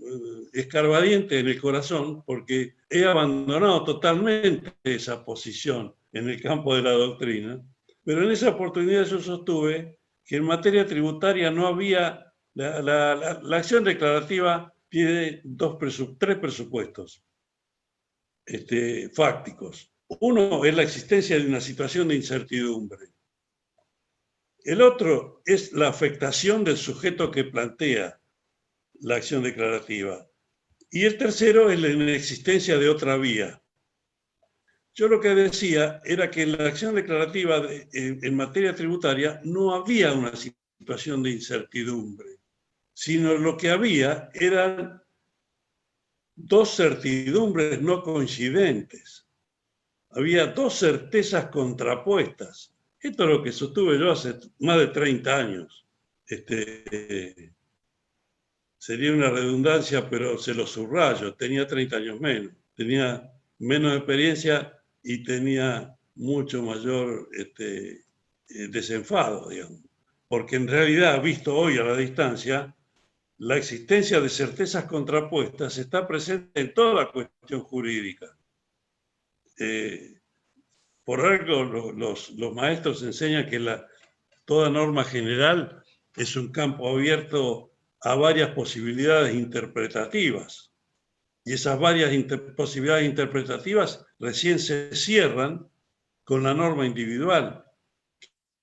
escarbadiente en el corazón, porque he abandonado totalmente esa posición en el campo de la doctrina, pero en esa oportunidad yo sostuve que en materia tributaria no había, la acción declarativa tiene tres presupuestos fácticos. Uno es la existencia de una situación de incertidumbre. El otro es la afectación del sujeto que plantea la acción declarativa. Y el tercero es la inexistencia de otra vía. Yo lo que decía era que en la acción declarativa en materia tributaria no había una situación de incertidumbre, sino lo que había eran dos certidumbres no coincidentes. Había dos certezas contrapuestas. Esto es lo que sostuve yo hace más de 30 años. Sería una redundancia, pero se lo subrayo. Tenía 30 años menos. Tenía menos experiencia y tenía mucho mayor desenfado, digamos. Porque en realidad, visto hoy a la distancia, la existencia de certezas contrapuestas está presente en toda la cuestión jurídica. Por algo los maestros enseñan que toda norma general es un campo abierto a varias posibilidades interpretativas. Y esas varias posibilidades interpretativas recién se cierran con la norma individual,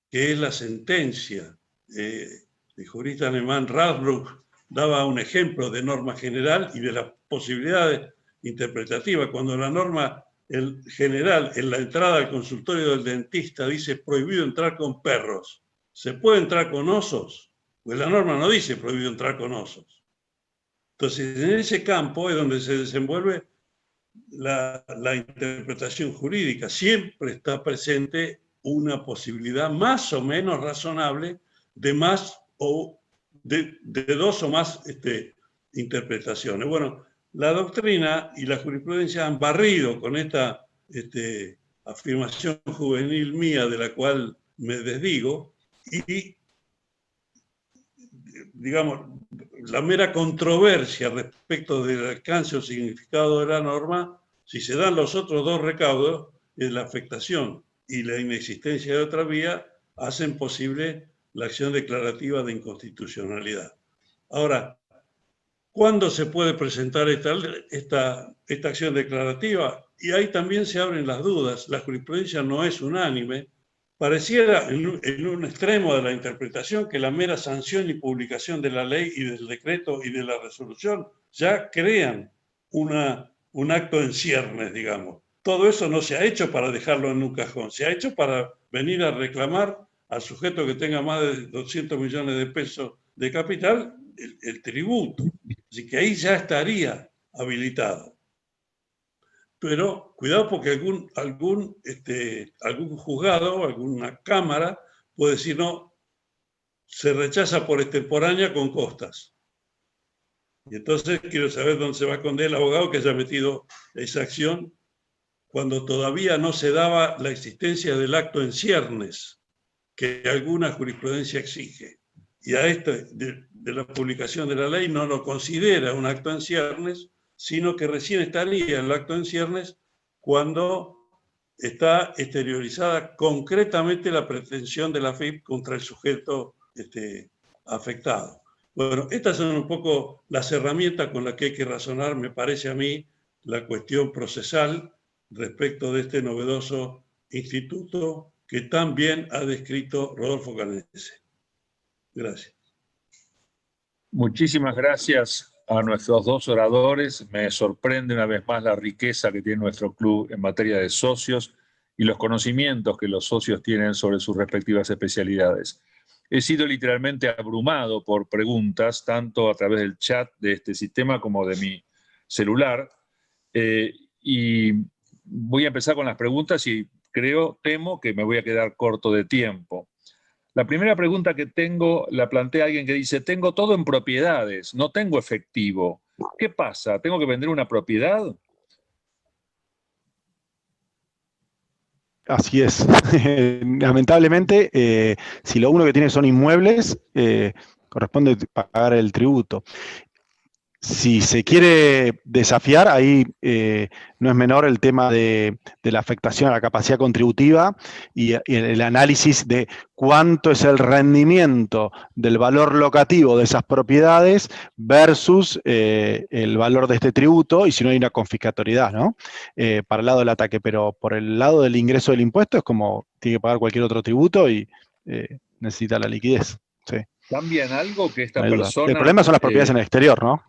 que es la sentencia. El jurista alemán Radbruch daba un ejemplo de norma general y de las posibilidades interpretativas. Cuando la norma general en la entrada al consultorio del dentista dice prohibido entrar con perros, ¿se puede entrar con osos? Pues la norma no dice prohibido entrar con osos. Entonces, en ese campo es donde se desenvuelve la interpretación jurídica. Siempre está presente una posibilidad más o menos razonable de más o de dos o más interpretaciones. Bueno, la doctrina y la jurisprudencia han barrido con esta afirmación juvenil mía de la cual me desdigo y, digamos, la mera controversia respecto del alcance o significado de la norma, si se dan los otros dos recaudos, es la afectación y la inexistencia de otra vía, hacen posible la acción declarativa de inconstitucionalidad. Ahora, ¿cuándo se puede presentar esta acción declarativa? Y ahí también se abren las dudas. La jurisprudencia no es unánime. Pareciera en un extremo de la interpretación que la mera sanción y publicación de la ley y del decreto y de la resolución ya crean un acto en ciernes, digamos. Todo eso no se ha hecho para dejarlo en un cajón, se ha hecho para venir a reclamar al sujeto que tenga más de 200 millones de pesos de capital el tributo. Así que ahí ya estaría habilitado. Pero cuidado porque algún juzgado, alguna cámara puede decir no, se rechaza por extemporánea con costas. Y entonces quiero saber dónde se va a esconder el abogado que haya metido esa acción cuando todavía no se daba la existencia del acto en ciernes que alguna jurisprudencia exige. Y a de la publicación de la ley no lo considera un acto en ciernes, sino que recién estaría el acto en ciernes cuando está exteriorizada concretamente la pretensión de la FIP contra el sujeto afectado. Bueno, estas son un poco las herramientas con las que hay que razonar, me parece a mí, la cuestión procesal respecto de este novedoso instituto que tan bien ha descrito Rodolfo Canese. Gracias. Muchísimas gracias a nuestros dos oradores. Me sorprende una vez más la riqueza que tiene nuestro club en materia de socios y los conocimientos que los socios tienen sobre sus respectivas especialidades. He sido literalmente abrumado por preguntas, tanto a través del chat de este sistema como de mi celular. Y voy a empezar con las preguntas y temo que me voy a quedar corto de tiempo. La primera pregunta que tengo la plantea alguien que dice, tengo todo en propiedades, no tengo efectivo. ¿Qué pasa? ¿Tengo que vender una propiedad? Así es. Lamentablemente, si lo único que tiene son inmuebles, corresponde pagar el tributo. Si se quiere desafiar, ahí no es menor el tema de la afectación a la capacidad contributiva y el análisis de cuánto es el rendimiento del valor locativo de esas propiedades versus el valor de este tributo, y si no hay una confiscatoriedad, ¿no? Para el lado del ataque, pero por el lado del ingreso del impuesto es como tiene que pagar cualquier otro tributo y necesita la liquidez. Sí, ¿Cambian algo que esta no hay duda. persona... El problema son las propiedades en el exterior, ¿no?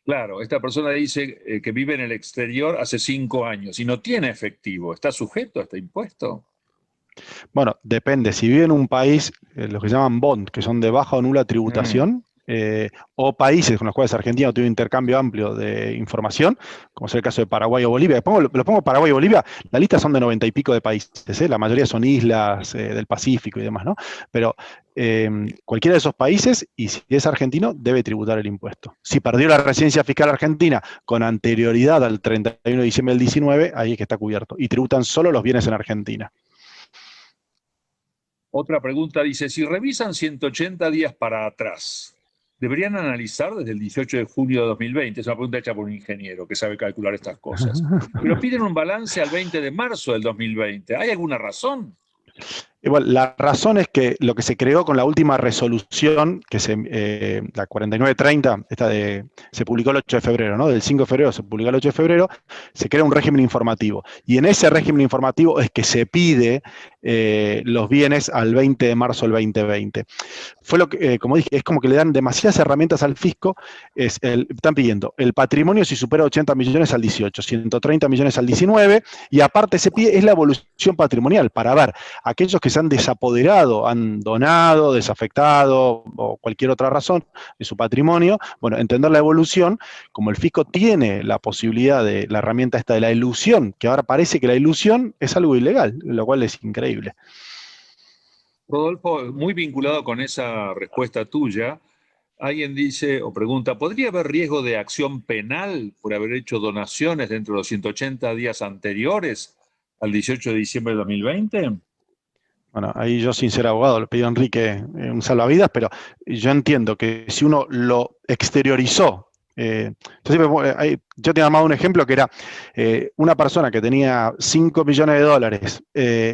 Claro, esta persona dice que vive en el exterior hace 5 años y no tiene efectivo. ¿Está sujeto a este impuesto? Bueno, depende. Si vive en un país, los que se llaman bond, que son de baja o nula tributación, o países con los cuales Argentina tiene un intercambio amplio de información, como es el caso de Paraguay o Bolivia. Lo pongo Paraguay y Bolivia, la lista son de 90 y pico de países, la mayoría son islas del Pacífico y demás, ¿no? Pero cualquiera de esos países, y si es argentino, debe tributar el impuesto. Si perdió la residencia fiscal argentina con anterioridad al 31 de diciembre del 19, ahí es que está cubierto. Y tributan solo los bienes en Argentina. Otra pregunta dice, si revisan 180 días para atrás, ¿deberían analizar desde el 18 de junio de 2020? Es una pregunta hecha por un ingeniero que sabe calcular estas cosas. Pero piden un balance al 20 de marzo del 2020. ¿Hay alguna razón? Bueno, la razón es que lo que se creó con la última resolución, que la 4930, se publicó el 8 de febrero, ¿no? Del 5 de febrero se publicó el 8 de febrero, se crea un régimen informativo. Y en ese régimen informativo es que se pide los bienes al 20 de marzo del 2020. Fue lo que, como dije, es como que le dan demasiadas herramientas al fisco. Están pidiendo el patrimonio si supera 80 millones al 18, 130 millones al 19, y aparte se pide es la evolución patrimonial para ver aquellos que se han desapoderado, han donado, desafectado o cualquier otra razón de su patrimonio, bueno, entender la evolución, como el fisco tiene la posibilidad de la herramienta esta de la ilusión, que ahora parece que la ilusión es algo ilegal, lo cual es increíble. Rodolfo, muy vinculado con esa respuesta tuya, alguien dice o pregunta, ¿podría haber riesgo de acción penal por haber hecho donaciones dentro de los 180 días anteriores al 18 de diciembre de 2020? Bueno, ahí yo sin ser abogado le pido a Enrique un salvavidas, pero yo entiendo que si uno lo exteriorizó, yo tenía armado un ejemplo que era una persona que tenía 5 millones de dólares,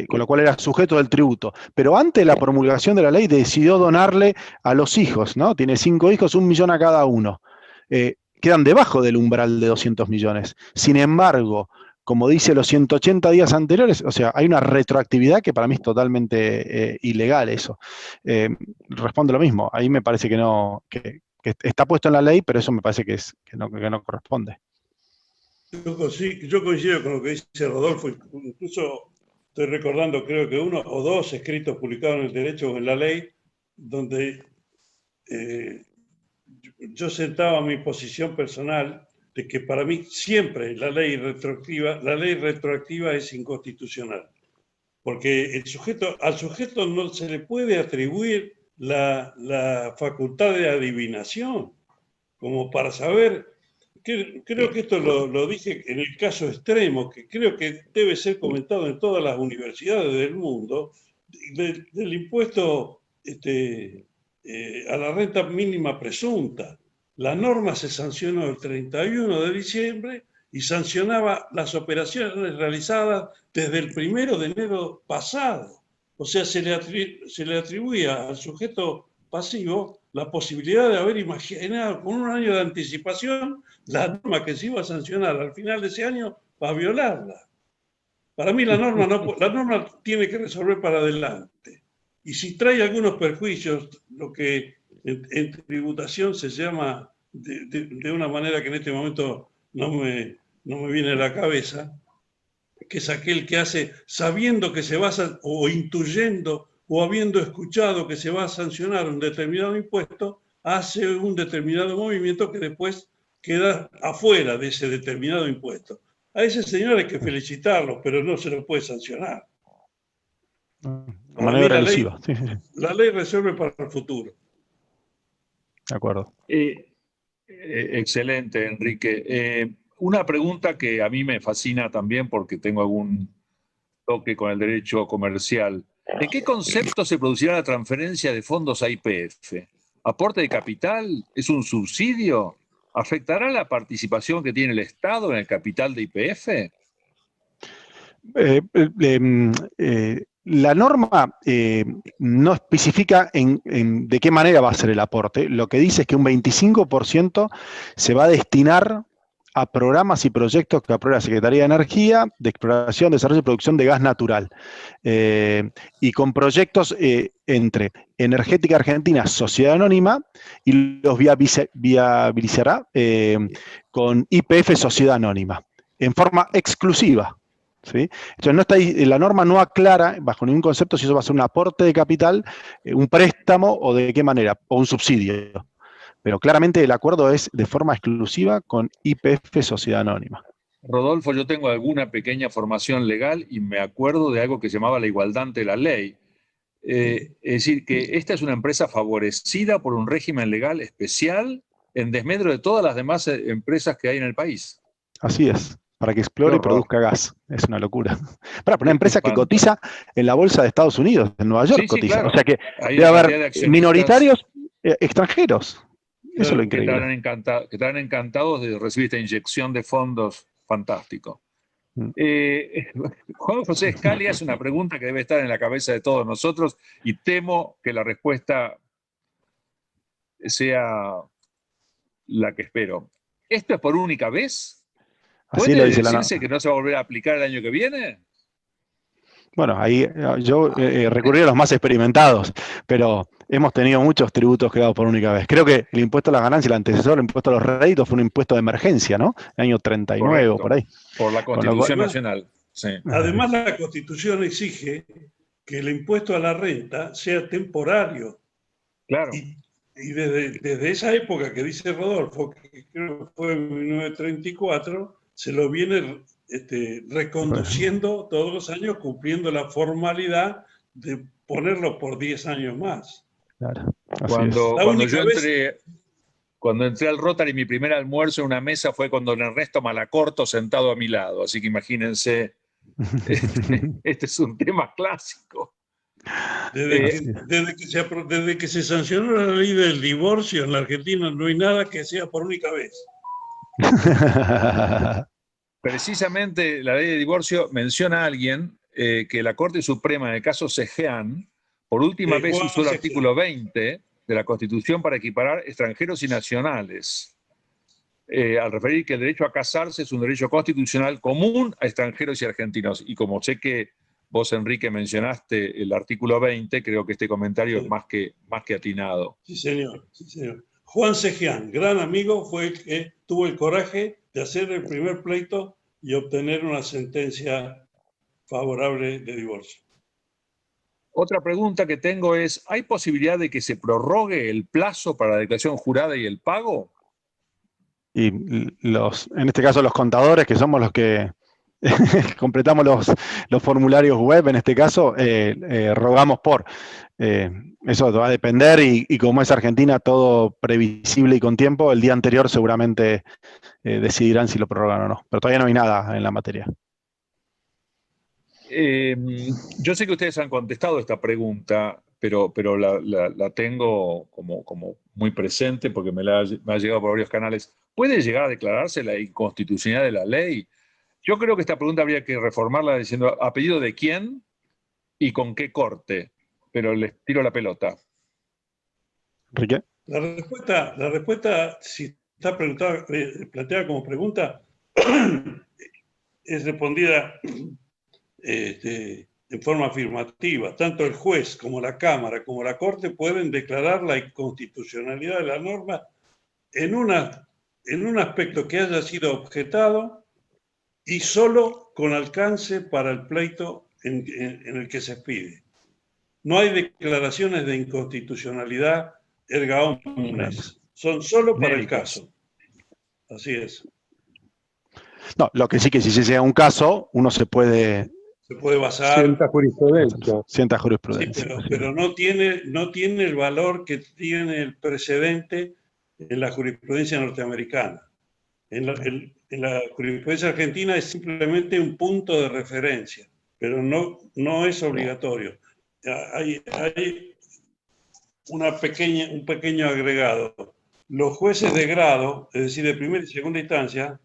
con lo cual era sujeto del tributo, pero antes de la promulgación de la ley decidió donarle a los hijos, ¿no? Tiene 5 hijos, 1 millón a cada uno. Quedan debajo del umbral de 200 millones. Sin embargo, como dice los 180 días anteriores, o sea, hay una retroactividad que para mí es totalmente ilegal eso. Respondo lo mismo, ahí me parece que no, que está puesto en la ley, pero eso me parece que no corresponde. Yo coincido con lo que dice Rodolfo, incluso estoy recordando, creo que 1 o 2 escritos publicados en el Derecho o en la Ley, donde yo sentaba mi posición personal de que para mí siempre la ley retroactiva es inconstitucional, porque al sujeto no se le puede atribuir la facultad de adivinación, como para saber, creo que esto lo dije en el caso extremo, que creo que debe ser comentado en todas las universidades del mundo, del impuesto a la renta mínima presunta. La norma se sancionó el 31 de diciembre y sancionaba las operaciones realizadas desde el 1 de enero pasado. O sea, se le atribuía al sujeto pasivo la posibilidad de haber imaginado con un año de anticipación la norma que se iba a sancionar al final de ese año para violarla. Para mí la norma tiene que resolver para adelante. Y si trae algunos perjuicios, lo que en tributación se llama de una manera que en este momento no me viene a la cabeza, que es aquel que hace sabiendo que se va o intuyendo o habiendo escuchado que se va a sancionar un determinado impuesto, hace un determinado movimiento que después queda afuera de ese determinado impuesto. A ese señor hay que felicitarlo, pero no se lo puede sancionar. De manera elusiva. La ley resuelve para el futuro. De acuerdo. Excelente, Enrique. Una pregunta que a mí me fascina también porque tengo algún toque con el derecho comercial. ¿En qué concepto se producirá la transferencia de fondos a YPF? ¿Aporte de capital? ¿Es un subsidio? ¿Afectará la participación que tiene el Estado en el capital de YPF? La norma no especifica de qué manera va a ser el aporte. Lo que dice es que un 25% se va a destinar a programas y proyectos que aprueba la Secretaría de Energía de exploración, desarrollo y producción de gas natural. Y con proyectos entre Energética Argentina, Sociedad Anónima, y los viabilizará con YPF, Sociedad Anónima, en forma exclusiva. ¿Sí? Entonces, no está ahí, la norma no aclara bajo ningún concepto si eso va a ser un aporte de capital, un préstamo o de qué manera, o un subsidio. Pero claramente el acuerdo es de forma exclusiva con YPF, Sociedad Anónima. Rodolfo, yo tengo alguna pequeña formación legal y me acuerdo de algo que se llamaba la igualdad ante la ley. Es decir, que esta es una empresa favorecida por un régimen legal especial en desmedro de todas las demás empresas que hay en el país. Así es, para que explore y produzca gas. Es una locura. Para una empresa que cotiza en la bolsa de Estados Unidos, en Nueva York cotiza. Claro. O sea que hay debe haber minoritarios extranjeros. Eso es lo increíble. Que estarán encantados de recibir esta inyección de fondos fantástico. Juan José Scali hace una pregunta que debe estar en la cabeza de todos nosotros y temo que la respuesta sea la que espero. ¿Esto es por única vez? ¿Puede decirse que no se va a volver a aplicar el año que viene? Bueno, ahí yo recurrí a los más experimentados, pero hemos tenido muchos tributos creados por única vez. Creo que el impuesto a las ganancias, el antecesor, el impuesto a los réditos, fue un impuesto de emergencia, ¿no? El año 39 o por ahí. Por la Constitución Nacional. Sí. Además, la Constitución exige que el impuesto a la renta sea temporario. Claro. Y desde esa época que dice Rodolfo, que creo que fue en 1934, se lo viene reconduciendo todos los años, cumpliendo la formalidad de ponerlo por 10 años más. Claro, cuando entré al Rotary, mi primer almuerzo en una mesa fue con don Ernesto Malacorto sentado a mi lado. Así que imagínense, este es un tema clásico. Desde que se sancionó la ley del divorcio en la Argentina, no hay nada que sea por única vez. Precisamente la ley de divorcio menciona a alguien que la Corte Suprema, en el caso Cejean, por última vez usó el artículo 20 de la Constitución para equiparar extranjeros y nacionales, al referir que el derecho a casarse es un derecho constitucional común a extranjeros y argentinos. Y como sé que vos, Enrique, mencionaste el artículo 20, creo que este comentario es más que atinado. Sí, señor. Sí, señor. Juan Cejean, gran amigo, fue el que tuvo el coraje de hacer el primer pleito y obtener una sentencia favorable de divorcio. Otra pregunta que tengo es, ¿hay posibilidad de que se prorrogue el plazo para la declaración jurada y el pago? Y en este caso los contadores, que somos los que completamos los formularios web, en este caso, rogamos por. Eso va a depender y como es Argentina todo previsible y con tiempo, el día anterior seguramente decidirán si lo prorrogan o no. Pero todavía no hay nada en la materia. Yo sé que ustedes han contestado esta pregunta, pero la tengo como muy presente porque me ha llegado por varios canales. ¿Puede llegar a declararse la inconstitucionalidad de la ley? Yo creo que esta pregunta habría que reformarla diciendo ¿a pedido de quién y con qué corte? Pero les tiro la pelota. ¿Enrique? La respuesta, si está planteada como pregunta, es respondida en forma afirmativa. Tanto el juez como la Cámara como la Corte pueden declarar la inconstitucionalidad de la norma en un aspecto que haya sido objetado y solo con alcance para el pleito en el que se pide. No hay declaraciones de inconstitucionalidad erga omnes. Son solo para el caso. Así es. No, lo que sí que si se llega a un caso, uno se puede basar. Sienta jurisprudencia. Sienta jurisprudencia. Sí, pero no tiene el valor que tiene el precedente en la jurisprudencia norteamericana. En la jurisprudencia argentina es simplemente un punto de referencia, pero no es obligatorio. Hay un pequeño agregado. Los jueces de grado, es decir, de primera y segunda instancia,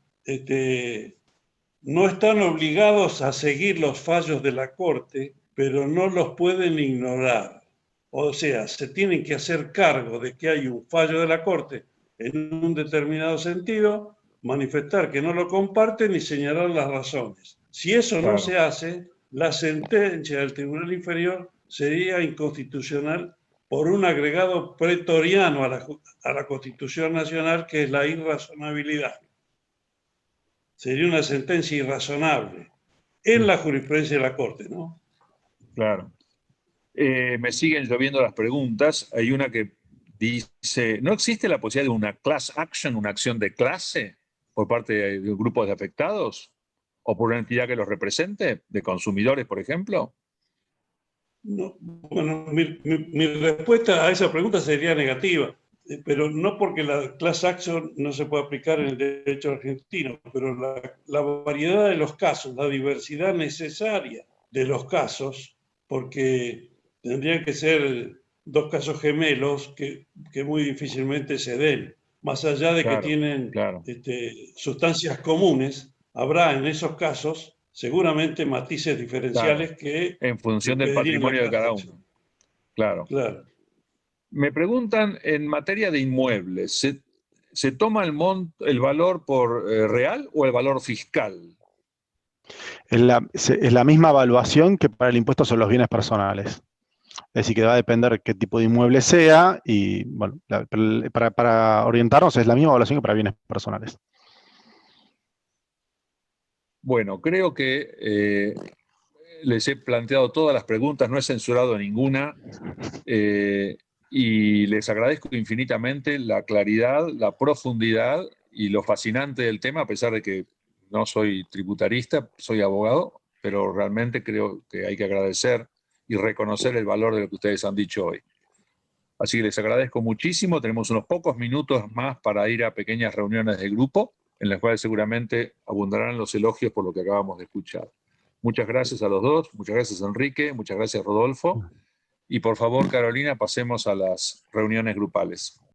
no están obligados a seguir los fallos de la Corte, pero no los pueden ignorar. O sea, se tienen que hacer cargo de que hay un fallo de la Corte en un determinado sentido, manifestar que no lo comparten y señalar las razones. Si eso no se hace, la sentencia del Tribunal Inferior sería inconstitucional por un agregado pretoriano a la Constitución Nacional, que es la irrazonabilidad. Sería una sentencia irrazonable en la jurisprudencia de la Corte, ¿no? Claro. Me siguen lloviendo las preguntas. Hay una que dice, ¿no existe la posibilidad de una class action, una acción de clase por parte de grupos de afectados? ¿O por una entidad que los represente? ¿De consumidores, por ejemplo? No, bueno, mi respuesta a esa pregunta sería negativa, pero no porque la class action no se pueda aplicar en el derecho argentino, pero la variedad de los casos, la diversidad necesaria de los casos, porque tendrían que ser dos casos gemelos que muy difícilmente se den, más allá de que tienen sustancias comunes, habrá en esos casos seguramente matices diferenciales que en función del patrimonio de cada uno. Claro. Me preguntan, en materia de inmuebles, ¿se toma el valor por real o el valor fiscal? Es la misma evaluación que para el impuesto sobre los bienes personales. Es decir, que va a depender qué tipo de inmueble sea y, bueno, para orientarnos es la misma evaluación que para bienes personales. Bueno, creo que les he planteado todas las preguntas, no he censurado ninguna y les agradezco infinitamente la claridad, la profundidad y lo fascinante del tema, a pesar de que no soy tributarista, soy abogado, pero realmente creo que hay que agradecer y reconocer el valor de lo que ustedes han dicho hoy. Así que les agradezco muchísimo. Tenemos unos pocos minutos más para ir a pequeñas reuniones de grupo, en las cuales seguramente abundarán los elogios por lo que acabamos de escuchar. Muchas gracias a los dos, muchas gracias Enrique, muchas gracias Rodolfo. Y por favor, Carolina, pasemos a las reuniones grupales.